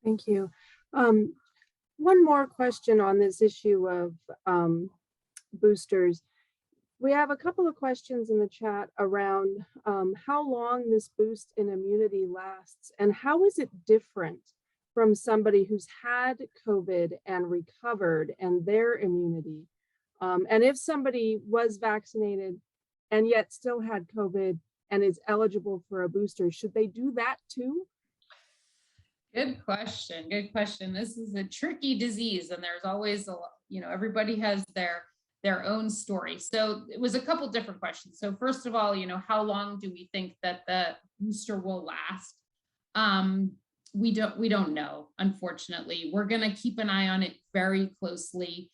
Thank you. One more question on this issue of boosters. We have a couple of questions in the chat around how long this boost in immunity lasts and how is it different from somebody who's had COVID and recovered and their immunity? And if somebody was vaccinated and yet still had COVID and is eligible for a booster, should they do that too? Good question. Good question. This is a tricky disease, and there's always a lot, everybody has their own story. So it was a couple different questions. So first of all, how long do we think that the booster will last? We don't know, unfortunately. We're going to keep an eye on it very closely.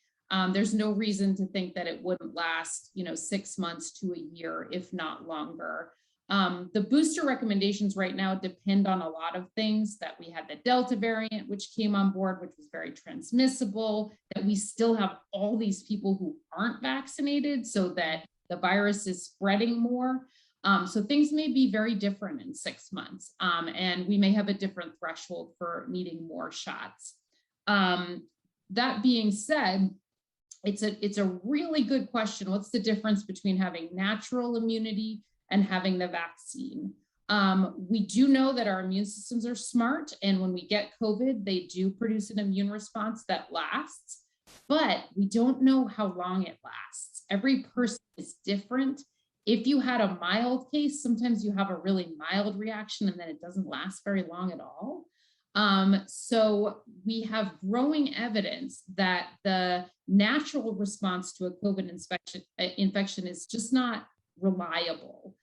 There's no reason to think that it wouldn't last, 6 months to a year, if not longer. The booster recommendations right now depend on a lot of things, that we had the Delta variant, which came on board, which was very transmissible, that we still have all these people who aren't vaccinated, so that the virus is spreading more. So things may be very different in 6 months, and we may have a different threshold for needing more shots. That being said, it's a really good question. What's the difference between having natural immunity and having the vaccine? We do know that our immune systems are smart, and when we get COVID, they do produce an immune response that lasts, but we don't know how long it lasts. Every person is different. If you had a mild case, sometimes you have a really mild reaction and then it doesn't last very long at all. So we have growing evidence that the natural response to a COVID infection is just not reliable.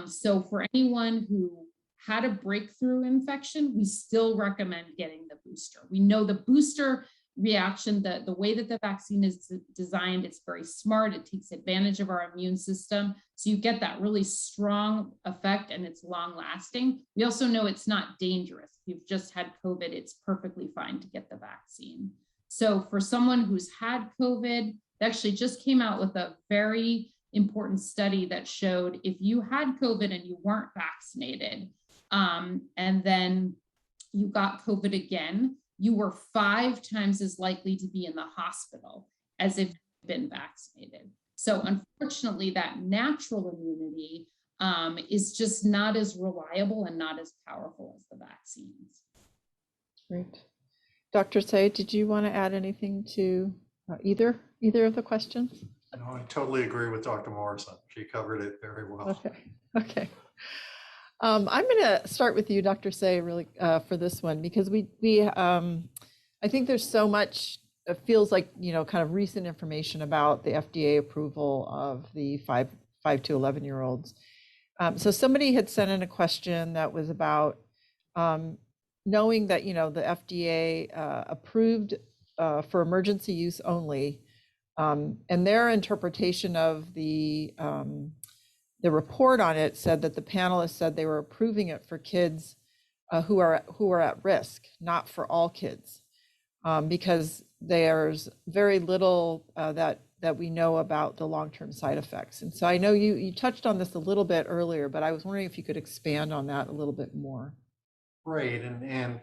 So for anyone who had a breakthrough infection, we still recommend getting the booster. We know the booster reaction, the way that the vaccine is designed, it's very smart. It takes advantage of our immune system. So you get that really strong effect and it's long lasting. We also know it's not dangerous. If you've just had COVID, it's perfectly fine to get the vaccine. So for someone who's had COVID, they actually just came out with a very important study that showed if you had COVID and you weren't vaccinated, and then you got COVID again, you were 5 times as likely to be in the hospital as if you'd been vaccinated. So unfortunately, that natural immunity is just not as reliable and not as powerful as the vaccines. Great. Dr. Say, did you want to add anything to either of the questions? No, I totally agree with Dr. Morrison. She covered it very well. Okay. I'm going to start with you, Dr. Say, really for this one, because I think there's so much, it feels like, kind of recent information about the FDA approval of the 5 to 11-year-olds. So somebody had sent in a question that was about knowing that, the FDA approved for emergency use only, and their interpretation of the report on it said that the panelists said they were approving it for kids who are at risk, not for all kids, because there's very little that we know about the long-term side effects. And so I know you touched on this a little bit earlier, but I was wondering if you could expand on that a little bit more. Right, and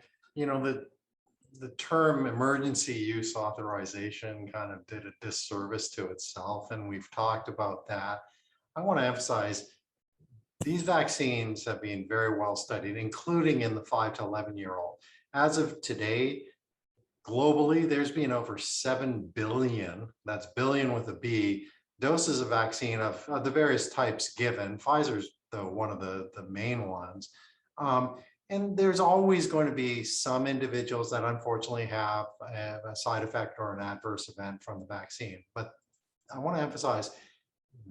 the term emergency use authorization kind of did a disservice to itself, and we've talked about that. I want to emphasize these vaccines have been very well studied, including in the 5 to 11-year-old. As of today, globally, there's been over 7 billion, that's billion with a B, doses of vaccine of the various types given. Pfizer's one of the main ones. And there's always going to be some individuals that unfortunately have a side effect or an adverse event from the vaccine. But I want to emphasize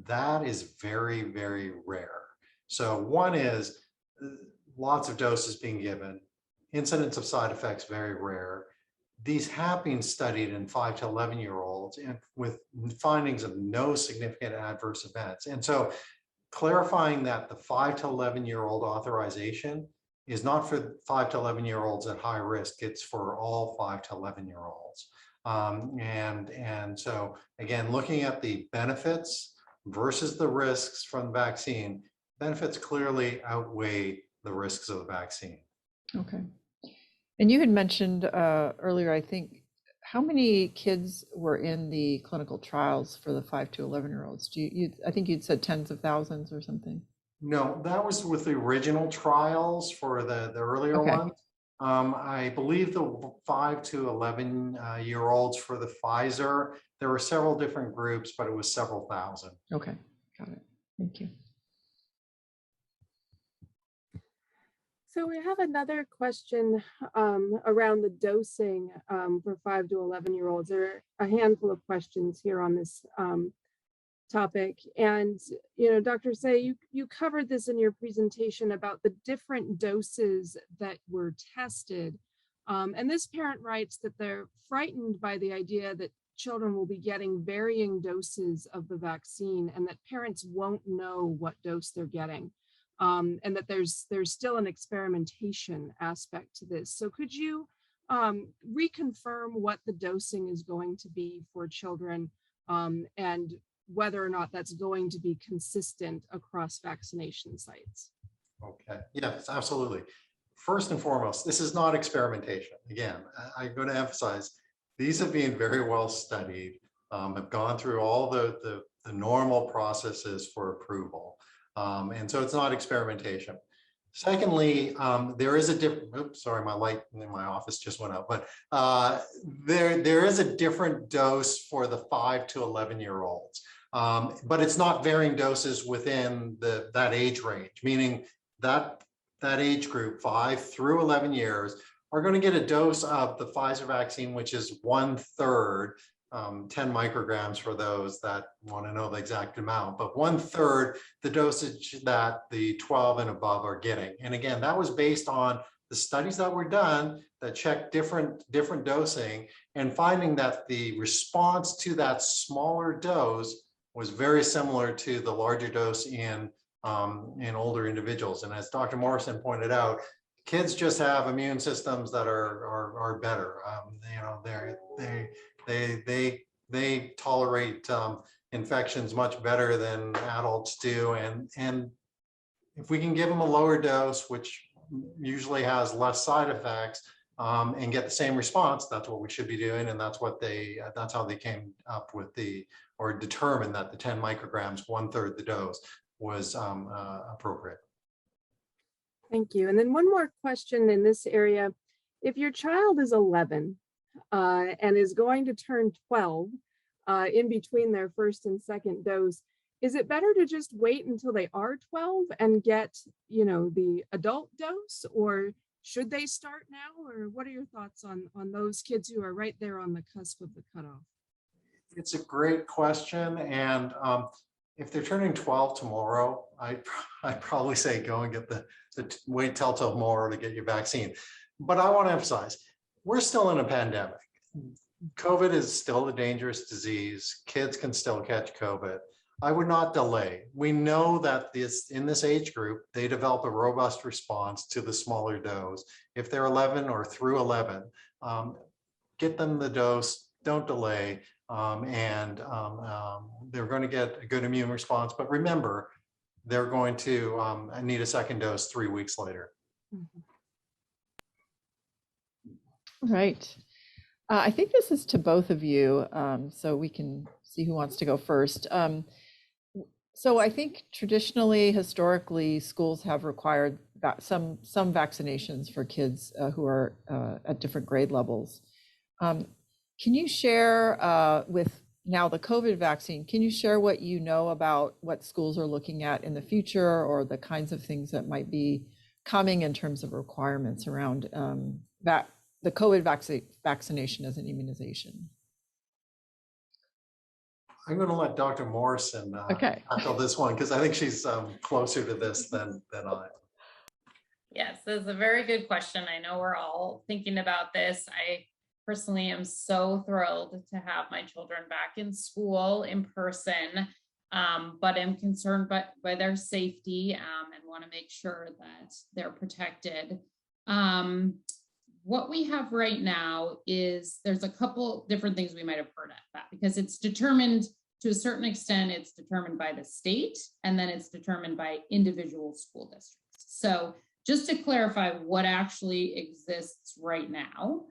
that is very, very rare. So one is lots of doses being given, incidence of side effects very rare. These have been studied in 5 to 11-year-olds and with findings of no significant adverse events. And so clarifying that the 5 to 11-year-old authorization is not for 5 to 11-year-olds at high risk, it's for all 5 to 11-year-olds. And so again, looking at the benefits versus the risks from the vaccine, benefits clearly outweigh the risks of the vaccine. Okay. And you had mentioned earlier, I think, how many kids were in the clinical trials for the 5 to 11-year-olds? I think you'd said tens of thousands or something. No, that was with the original trials for the earlier ones. I believe the 5 to 11 year olds for the Pfizer, there were several different groups, but it was several thousand. Okay, got it. Thank you. So we have another question around the dosing for 5 to 11 year olds. There are a handful of questions here on this topic. And, Dr. Say, you covered this in your presentation about the different doses that were tested. And this parent writes that they're frightened by the idea that children will be getting varying doses of the vaccine and that parents won't know what dose they're getting. And that there's still an experimentation aspect to this. So could you reconfirm what the dosing is going to be for children and whether or not that's going to be consistent across vaccination sites? Okay, yes, absolutely. First and foremost, this is not experimentation. Again, I'm going to emphasize, these have been very well studied, have gone through all the normal processes for approval. And so it's not experimentation. Secondly, there is a different, oops, sorry, my light in my office just went out, but there is a different dose for the 5 to 11 year olds. But it's not varying doses within that age range, meaning that age group, 5 through 11 years, are going to get a dose of the Pfizer vaccine, which is 1/3, 10 micrograms for those that want to know the exact amount, but 1/3 the dosage that the 12 and above are getting. And again, that was based on the studies that were done that checked different dosing and finding that the response to that smaller dose was very similar to the larger dose in older individuals. And as Dr. Morrison pointed out, kids just have immune systems that are better. They tolerate infections much better than adults do. And if we can give them a lower dose, which usually has less side effects, and get the same response, that's what we should be doing. And that's what that's how they came up with or determined that the 10 micrograms, 1/3 the dose, was appropriate. Thank you. And then one more question in this area. If your child is 11 and is going to turn 12 in between their first and second dose, is it better to just wait until they are 12 and get, the adult dose, or should they start now? Or what are your thoughts on those kids who are right there on the cusp of the cutoff? It's a great question. And if they're turning 12 tomorrow, I'd probably say go and get wait till tomorrow to get your vaccine. But I want to emphasize, we're still in a pandemic. COVID is still a dangerous disease. Kids can still catch COVID. I would not delay. We know that in this age group, they develop a robust response to the smaller dose. If they're 11 or through 11, get them the dose, don't delay, and they're going to get a good immune response. But remember, they're going to need a second dose 3 weeks later. Right. I think this is to both of you, so we can see who wants to go first. So I think traditionally, historically, schools have required some vaccinations for kids who are at different grade levels. Can you share with now the COVID vaccine, can you share what you know about what schools are looking at in the future, or the kinds of things that might be coming in terms of requirements around the COVID vaccination as an immunization? I'm going to let Dr. Morrison tackle this one, because I think she's closer to this than I. Yes, that's a very good question. I know we're all thinking about this. I personally am so thrilled to have my children back in school in person, but am concerned by their safety and want to make sure that they're protected. What we have right now is there's a couple different things we might have heard at that, because it's determined to a certain extent, it's determined by the state, and then it's determined by individual school districts. So just to clarify what actually exists right now,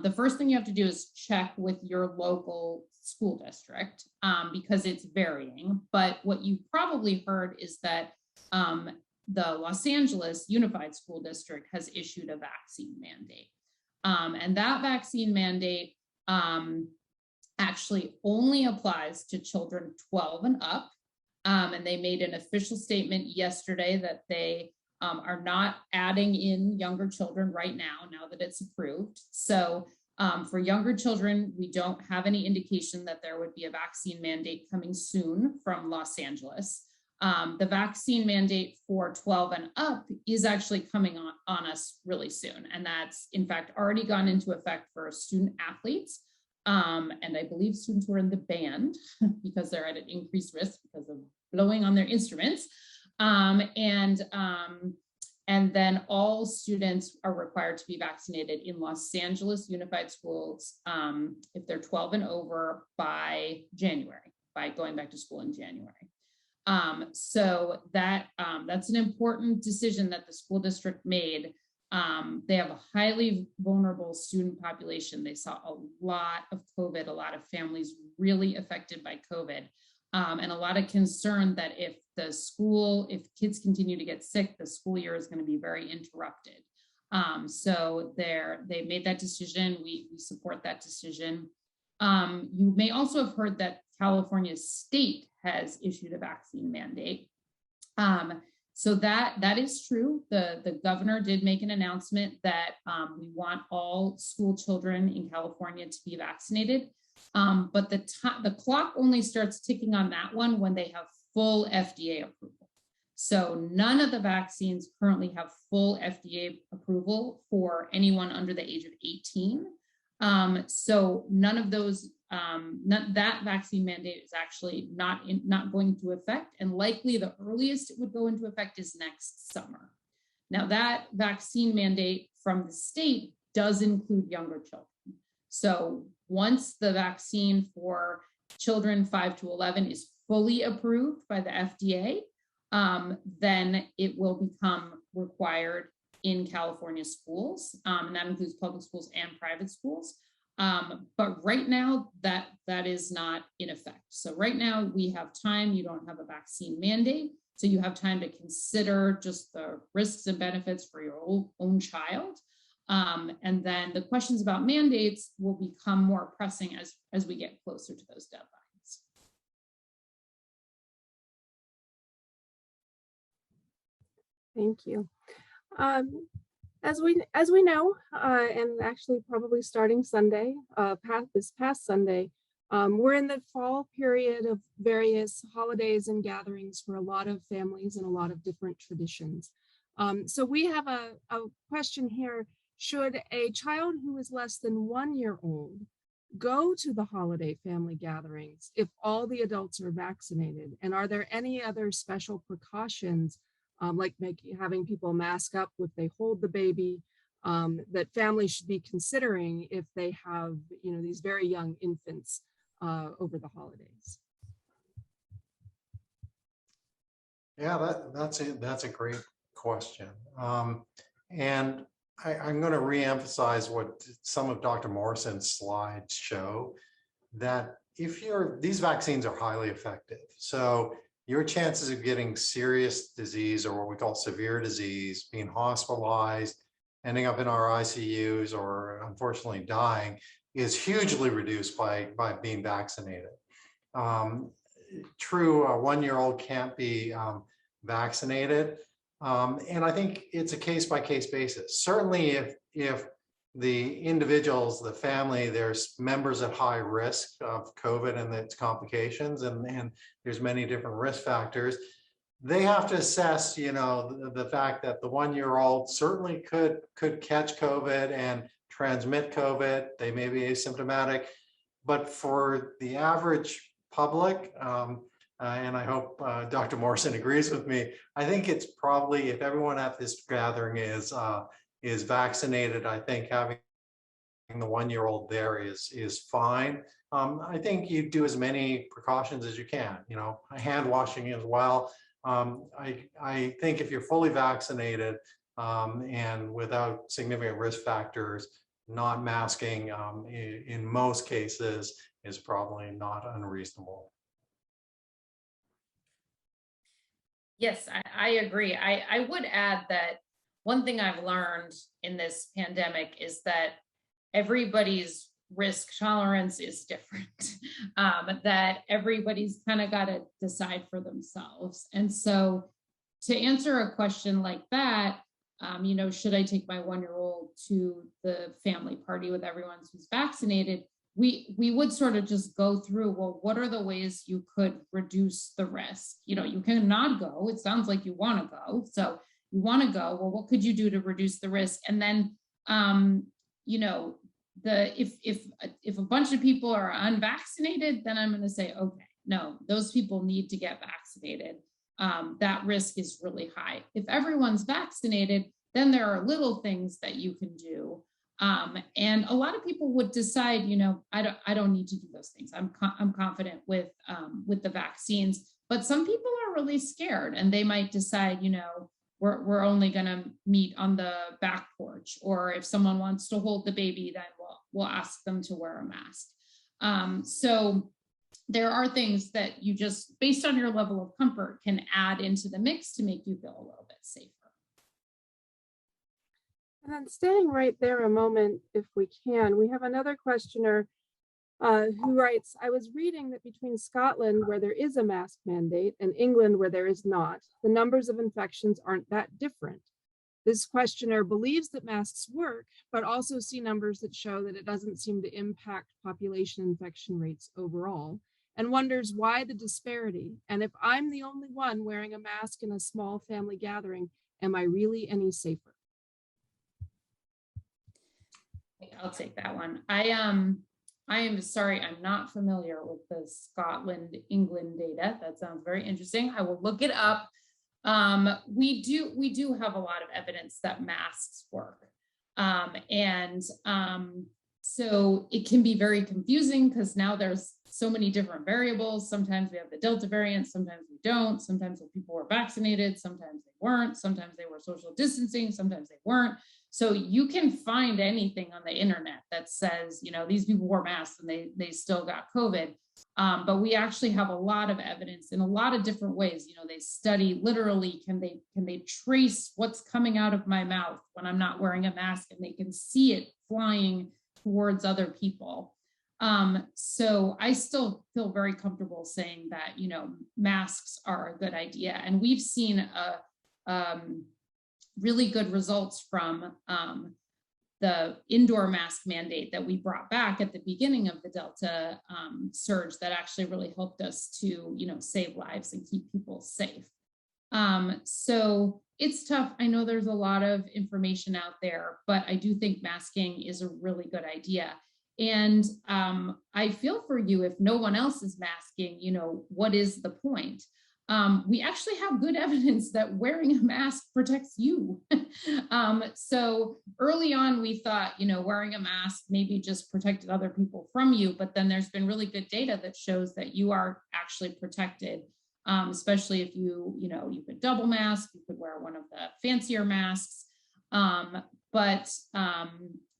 the first thing you have to do is check with your local school district because it's varying. But what you probably heard is that the Los Angeles Unified School District has issued a vaccine mandate. And that vaccine mandate actually only applies to children 12 and up. And they made an official statement yesterday that they are not adding in younger children right now that it's approved. So for younger children, we don't have any indication that there would be a vaccine mandate coming soon from Los Angeles. The vaccine mandate for 12 and up is actually coming on us really soon. And that's in fact already gone into effect for student athletes. And I believe students who are in the band because they're at an increased risk because of blowing on their instruments. And then all students are required to be vaccinated in Los Angeles Unified Schools if they're 12 and over by January, by going back to school in January. So that's an important decision that the school district made. They have a highly vulnerable student population. They saw a lot of COVID, a lot of families really affected by COVID, and a lot of concern that if kids continue to get sick, the school year is going to be very interrupted. So they made that decision. We support that decision. You may also have heard that California state has issued a vaccine mandate. So that is true. The governor did make an announcement that we want all school children in California to be vaccinated. But the clock only starts ticking on that one when they have full FDA approval. So none of the vaccines currently have full FDA approval for anyone under the age of 18. So none of those, that vaccine mandate is actually not going into effect, and likely the earliest it would go into effect is next summer. Now that vaccine mandate from the state does include younger children. So once the vaccine for children 5 to 11 is fully approved by the FDA, then it will become required in California schools, and that includes public schools and private schools. But right now, that is not in effect. So right now we have time. You don't have a vaccine mandate, so you have time to consider just the risks and benefits for your own child. And then the questions about mandates will become more pressing as we get closer to those deadlines. Thank you. As we know, and actually probably starting Sunday, this past Sunday, we're in the fall period of various holidays and gatherings for a lot of families and a lot of different traditions. So we have a question here. Should a child who is less than 1 year old go to the holiday family gatherings if all the adults are vaccinated? And are there any other special precautions like having people mask up if they hold the baby, that families should be considering if they have, these very young infants over the holidays? Yeah, that's a great question. And I'm going to reemphasize what some of Dr. Morrison's slides show, that these vaccines are highly effective. So your chances of getting serious disease, or what we call severe disease, being hospitalized, ending up in our ICUs, or unfortunately dying, is hugely reduced by being vaccinated. True, a 1-year-old can't be vaccinated. And I think it's a case-by-case basis. Certainly if the individuals, the family, there's members at high risk of COVID and its complications, and there's many different risk factors, they have to assess, the fact that the 1-year-old certainly could catch COVID and transmit COVID. They may be asymptomatic, but for the average public, and I hope Dr. Morrison agrees with me, I think it's probably, if everyone at this gathering is vaccinated, I think having the 1-year-old there is fine. I think you do as many precautions as you can, hand washing as well. I think if you're fully vaccinated and without significant risk factors, not masking in most cases is probably not unreasonable. Yes, I agree. I would add that one thing I've learned in this pandemic is that everybody's risk tolerance is different, that everybody's kind of got to decide for themselves. And so to answer a question like that, should I take my 1-year-old to the family party with everyone who's vaccinated? We would sort of just go through, well, what are the ways you could reduce the risk? You cannot go. It sounds like you want to go. So you want to go. Well, what could you do to reduce the risk? And then, if a bunch of people are unvaccinated, then I'm going to say, okay, no, those people need to get vaccinated. That risk is really high. If everyone's vaccinated, then there are little things that you can do. And a lot of people would decide, I don't need to do those things. I'm confident with the vaccines, but some people are really scared and they might decide, we're only going to meet on the back porch, or if someone wants to hold the baby, then we'll ask them to wear a mask. So there are things that you just, based on your level of comfort, can add into the mix to make you feel a little bit safer. And then staying right there a moment, if we can, we have another questioner who writes, I was reading that between Scotland, where there is a mask mandate, and England, where there is not, the numbers of infections aren't that different. This questioner believes that masks work, but also see numbers that show that it doesn't seem to impact population infection rates overall, and wonders why the disparity. And if I'm the only one wearing a mask in a small family gathering, am I really any safer? I'll take that one. I am sorry, I'm not familiar with the Scotland, England data. That sounds very interesting. I will look it up. We do have a lot of evidence that masks work. So it can be very confusing because now there's so many different variables. Sometimes we have the Delta variant, sometimes we don't. Sometimes people were vaccinated, sometimes they weren't. Sometimes they were social distancing, sometimes they weren't. So you can find anything on the internet that says, these people wore masks and they still got COVID. But we actually have a lot of evidence in a lot of different ways. They study literally, can they trace what's coming out of my mouth when I'm not wearing a mask, and they can see it flying towards other people. So I still feel very comfortable saying that, masks are a good idea. And we've seen really good results from the indoor mask mandate that we brought back at the beginning of the Delta surge that actually really helped us to, save lives and keep people safe. So it's tough. I know there's a lot of information out there, but I do think masking is a really good idea. And I feel for you if no one else is masking, what is the point? We actually have good evidence that wearing a mask protects you. So early on, we thought, wearing a mask maybe just protected other people from you, but then there's been really good data that shows that you are actually protected, especially if you could double mask, you could wear one of the fancier masks. But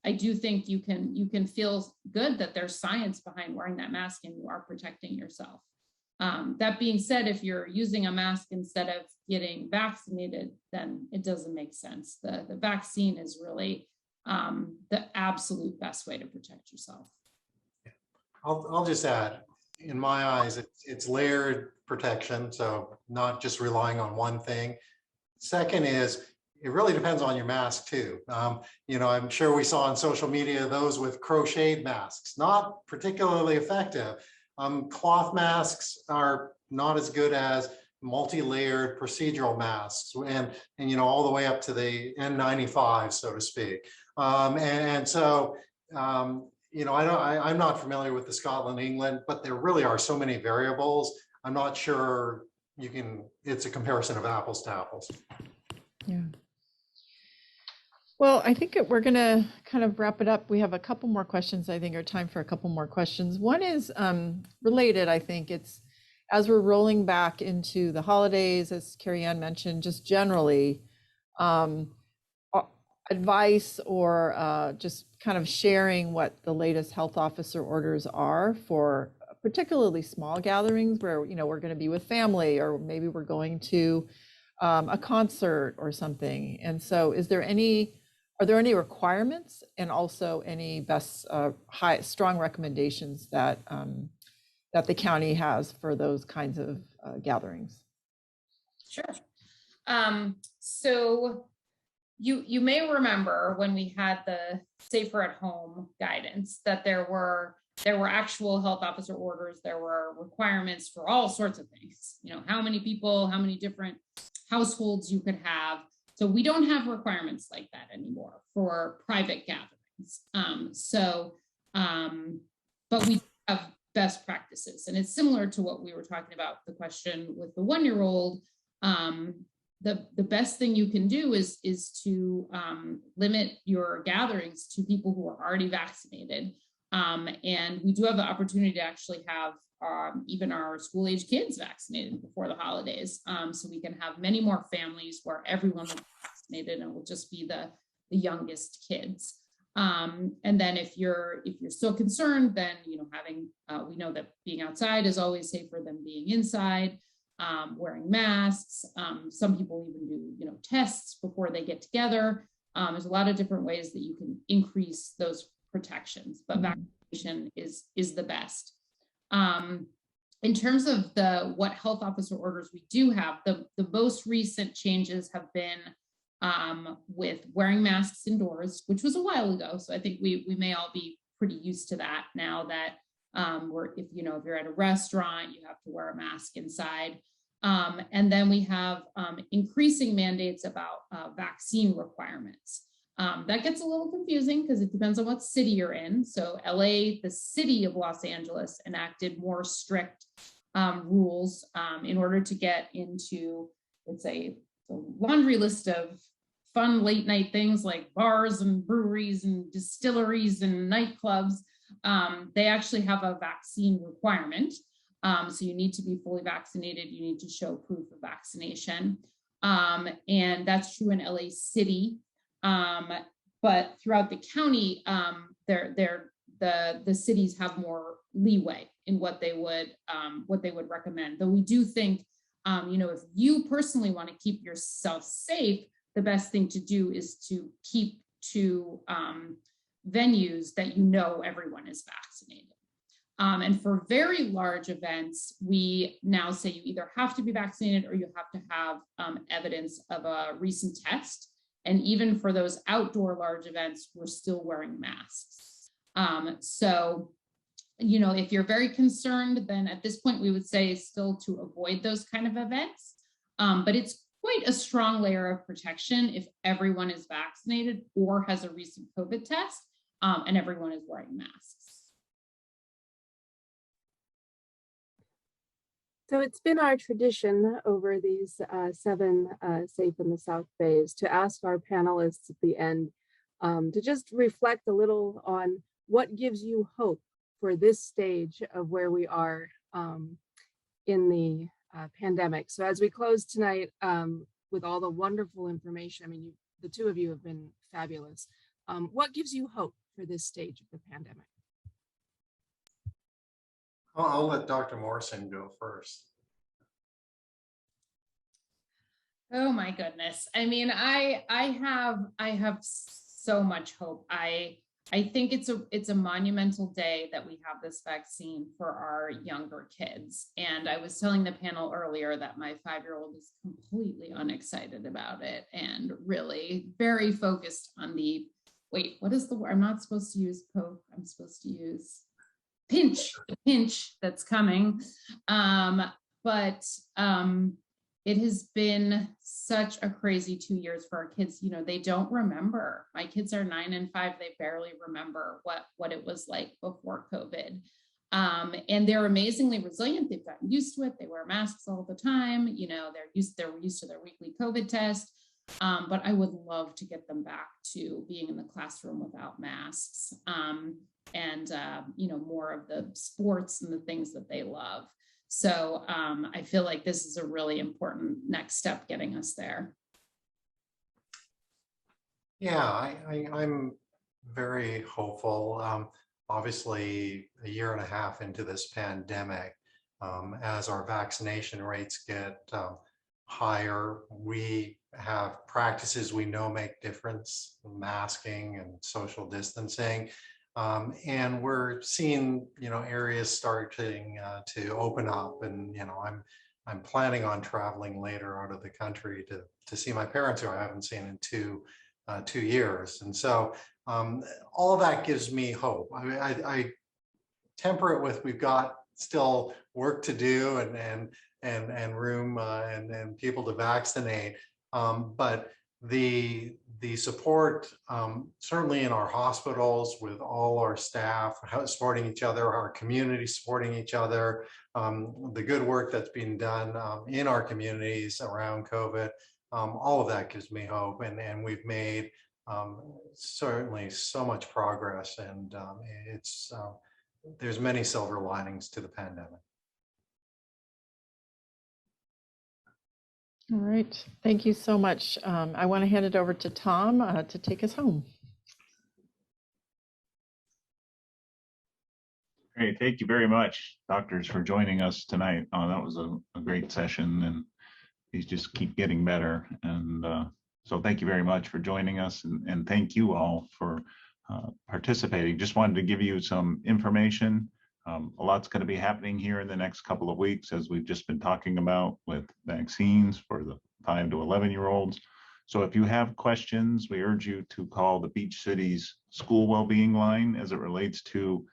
I do think you can feel good that there's science behind wearing that mask and you are protecting yourself. That being said, if you're using a mask instead of getting vaccinated, then it doesn't make sense. The vaccine is really the absolute best way to protect yourself. I'll just add, in my eyes, it's layered protection, so not just relying on one thing. Second is, it really depends on your mask too. I'm sure we saw on social media those with crocheted masks, not particularly effective. Cloth masks are not as good as multi-layered procedural masks, and all the way up to the N95, so to speak. I'm not familiar with the Scotland, England, but there really are so many variables. I'm not sure it's a comparison of apples to apples. Yeah. Well, I think we're going to kind of wrap it up. We have a couple more questions. I think our time for a couple more questions. One is related. I think it's as we're rolling back into the holidays, as Carrie Ann mentioned, just generally advice or just kind of sharing what the latest health officer orders are for particularly small gatherings where, we're going to be with family, or maybe we're going to a concert or something. And so are there any requirements and also any best strong recommendations that that the county has for those kinds of gatherings? Sure. So you may remember when we had the safer at home guidance that there were actual health officer orders, there were requirements for all sorts of things, you know, how many people, how many different households you could have. So we don't have requirements like that anymore for private gatherings. But we have best practices, and it's similar to what we were talking about, the question with the 1-year-old. The best thing you can do is to limit your gatherings to people who are already vaccinated. And we do have the opportunity to actually have even our school-age kids vaccinated before the holidays. So we can have many more families where everyone will be vaccinated, and it will just be the youngest kids. And then if you're still concerned, then, you know, we know that being outside is always safer than being inside. Wearing masks. Some people even do, you know, tests before they get together. There's a lot of different ways that you can increase those protections, but vaccination is the best. In terms of what health officer orders we do have, the most recent changes have been with wearing masks indoors, which was a while ago. So I think we may all be pretty used to that now that if you're at a restaurant, you have to wear a mask inside. And then we have increasing mandates about vaccine requirements. That gets a little confusing because it depends on what city you're in. So LA, the city of Los Angeles, enacted more strict rules in order to get into, let's say, the laundry list of fun late night things like bars and breweries and distilleries and nightclubs. They actually have a vaccine requirement. So you need to be fully vaccinated. You need to show proof of vaccination. And that's true in LA City. But throughout the county, the cities have more leeway in what they would recommend. Though we do think, if you personally want to keep yourself safe, the best thing to do is to keep to venues that you know everyone is vaccinated. And for very large events, we now say you either have to be vaccinated or you have to have evidence of a recent test. And even for those outdoor large events, we're still wearing masks. So, if you're very concerned, then at this point, we would say still to avoid those kind of events. But it's quite a strong layer of protection if everyone is vaccinated or has a recent COVID test and everyone is wearing masks. So it's been our tradition over these 7 Safe in the South Bays to ask our panelists at the end to just reflect a little on what gives you hope for this stage of where we are in the pandemic. So as we close tonight with all the wonderful information, I mean, the two of you have been fabulous. What gives you hope for this stage of the pandemic? I'll let Dr. Morrison go first. Oh my goodness. I mean, I have so much hope. I think it's a monumental day that we have this vaccine for our younger kids. And I was telling the panel earlier that my 5-year-old is completely unexcited about it and really very focused on what is the word? I'm not supposed to use poke. I'm supposed to use the pinch that's coming. But it has been such a crazy 2 years for our kids. They don't remember. My kids are 9 and 5. They barely remember what it was like before COVID. And they're amazingly resilient. They've gotten used to it. They wear masks all the time. They're used to their weekly COVID test. But I would love to get them back to being in the classroom without masks. And more of the sports and the things that they love. So I feel like this is a really important next step getting us there. Yeah, I'm very hopeful. Obviously, a year and a half into this pandemic, as our vaccination rates get higher. We have practices we know make difference, masking and social distancing. And we're seeing, areas starting to open up, and, I'm planning on traveling later out of the country to see my parents, who I haven't seen in 2 years. And so all of that gives me hope. I temper it with, we've got still work to do and room and people to vaccinate. But the support, certainly in our hospitals, with all our staff supporting each other, our community supporting each other, the good work that's being done in our communities around COVID, all of that gives me hope. And we've made certainly so much progress, and there's many silver linings to the pandemic. All right, thank you so much. I want to hand it over to Tom to take us home. Great, thank you very much, doctors, for joining us tonight. That was a great session, and these just keep getting better. And so thank you very much for joining us, and thank you all for participating. Just wanted to give you some information. A lot's going to be happening here in the next couple of weeks, as we've just been talking about, with vaccines for the 5 to 11-year-olds. So if you have questions, we urge you to call the Beach Cities School Wellbeing Line as it relates to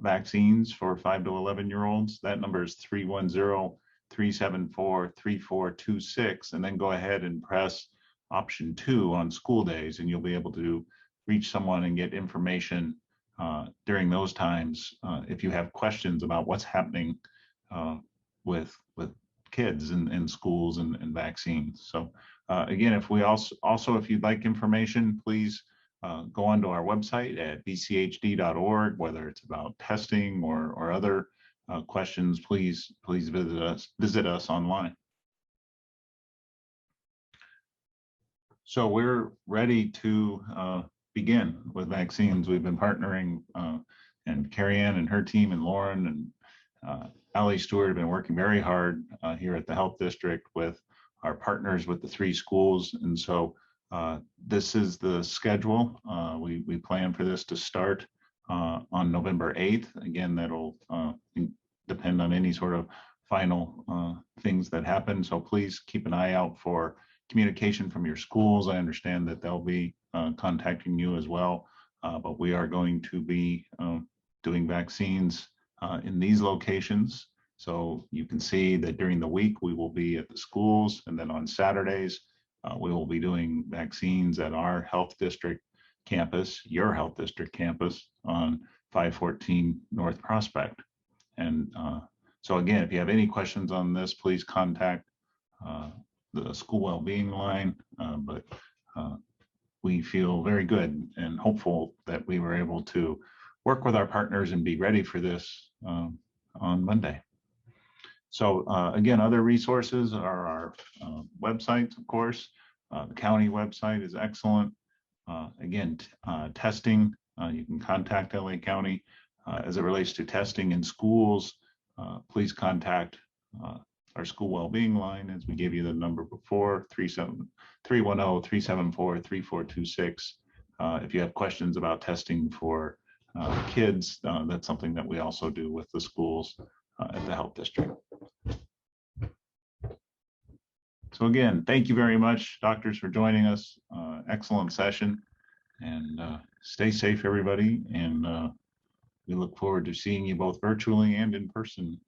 vaccines for 5 to 11-year-olds. That number is 310-374-3426, and then go ahead and press option 2 on school days, and you'll be able to reach someone and get information during those times if you have questions about what's happening with kids in schools and vaccines. So again, if you'd like information, please go onto our website at bchd.org, whether it's about testing or other questions. Please visit us online. So we're ready to begin with vaccines. We've been partnering, and Carrie Ann and her team, and Lauren and Allie Stewart have been working very hard here at the Health District with our partners with the 3 schools. And so this is the schedule. We plan for this to start on November 8th. Again, that'll depend on any sort of final things that happen. So please keep an eye out for communication from your schools. I understand that they'll be contacting you as well, but we are going to be doing vaccines in these locations. So you can see that during the week we will be at the schools, and then on Saturdays we will be doing vaccines at our health district campus, your health district campus, on 514 North Prospect. And so again, if you have any questions on this, please contact the school wellbeing line, but we feel very good and hopeful that we were able to work with our partners and be ready for this on Monday. So again, other resources are our websites, of course. The county website is excellent. Again, testing, you can contact LA County. As it relates to testing in schools, please contact our school wellbeing line, as we gave you the number before, 310-374-3426. If you have questions about testing for kids, that's something that we also do with the schools at the health district. So again, thank you very much, doctors, for joining us. Excellent session, and stay safe, everybody. And we look forward to seeing you both virtually and in person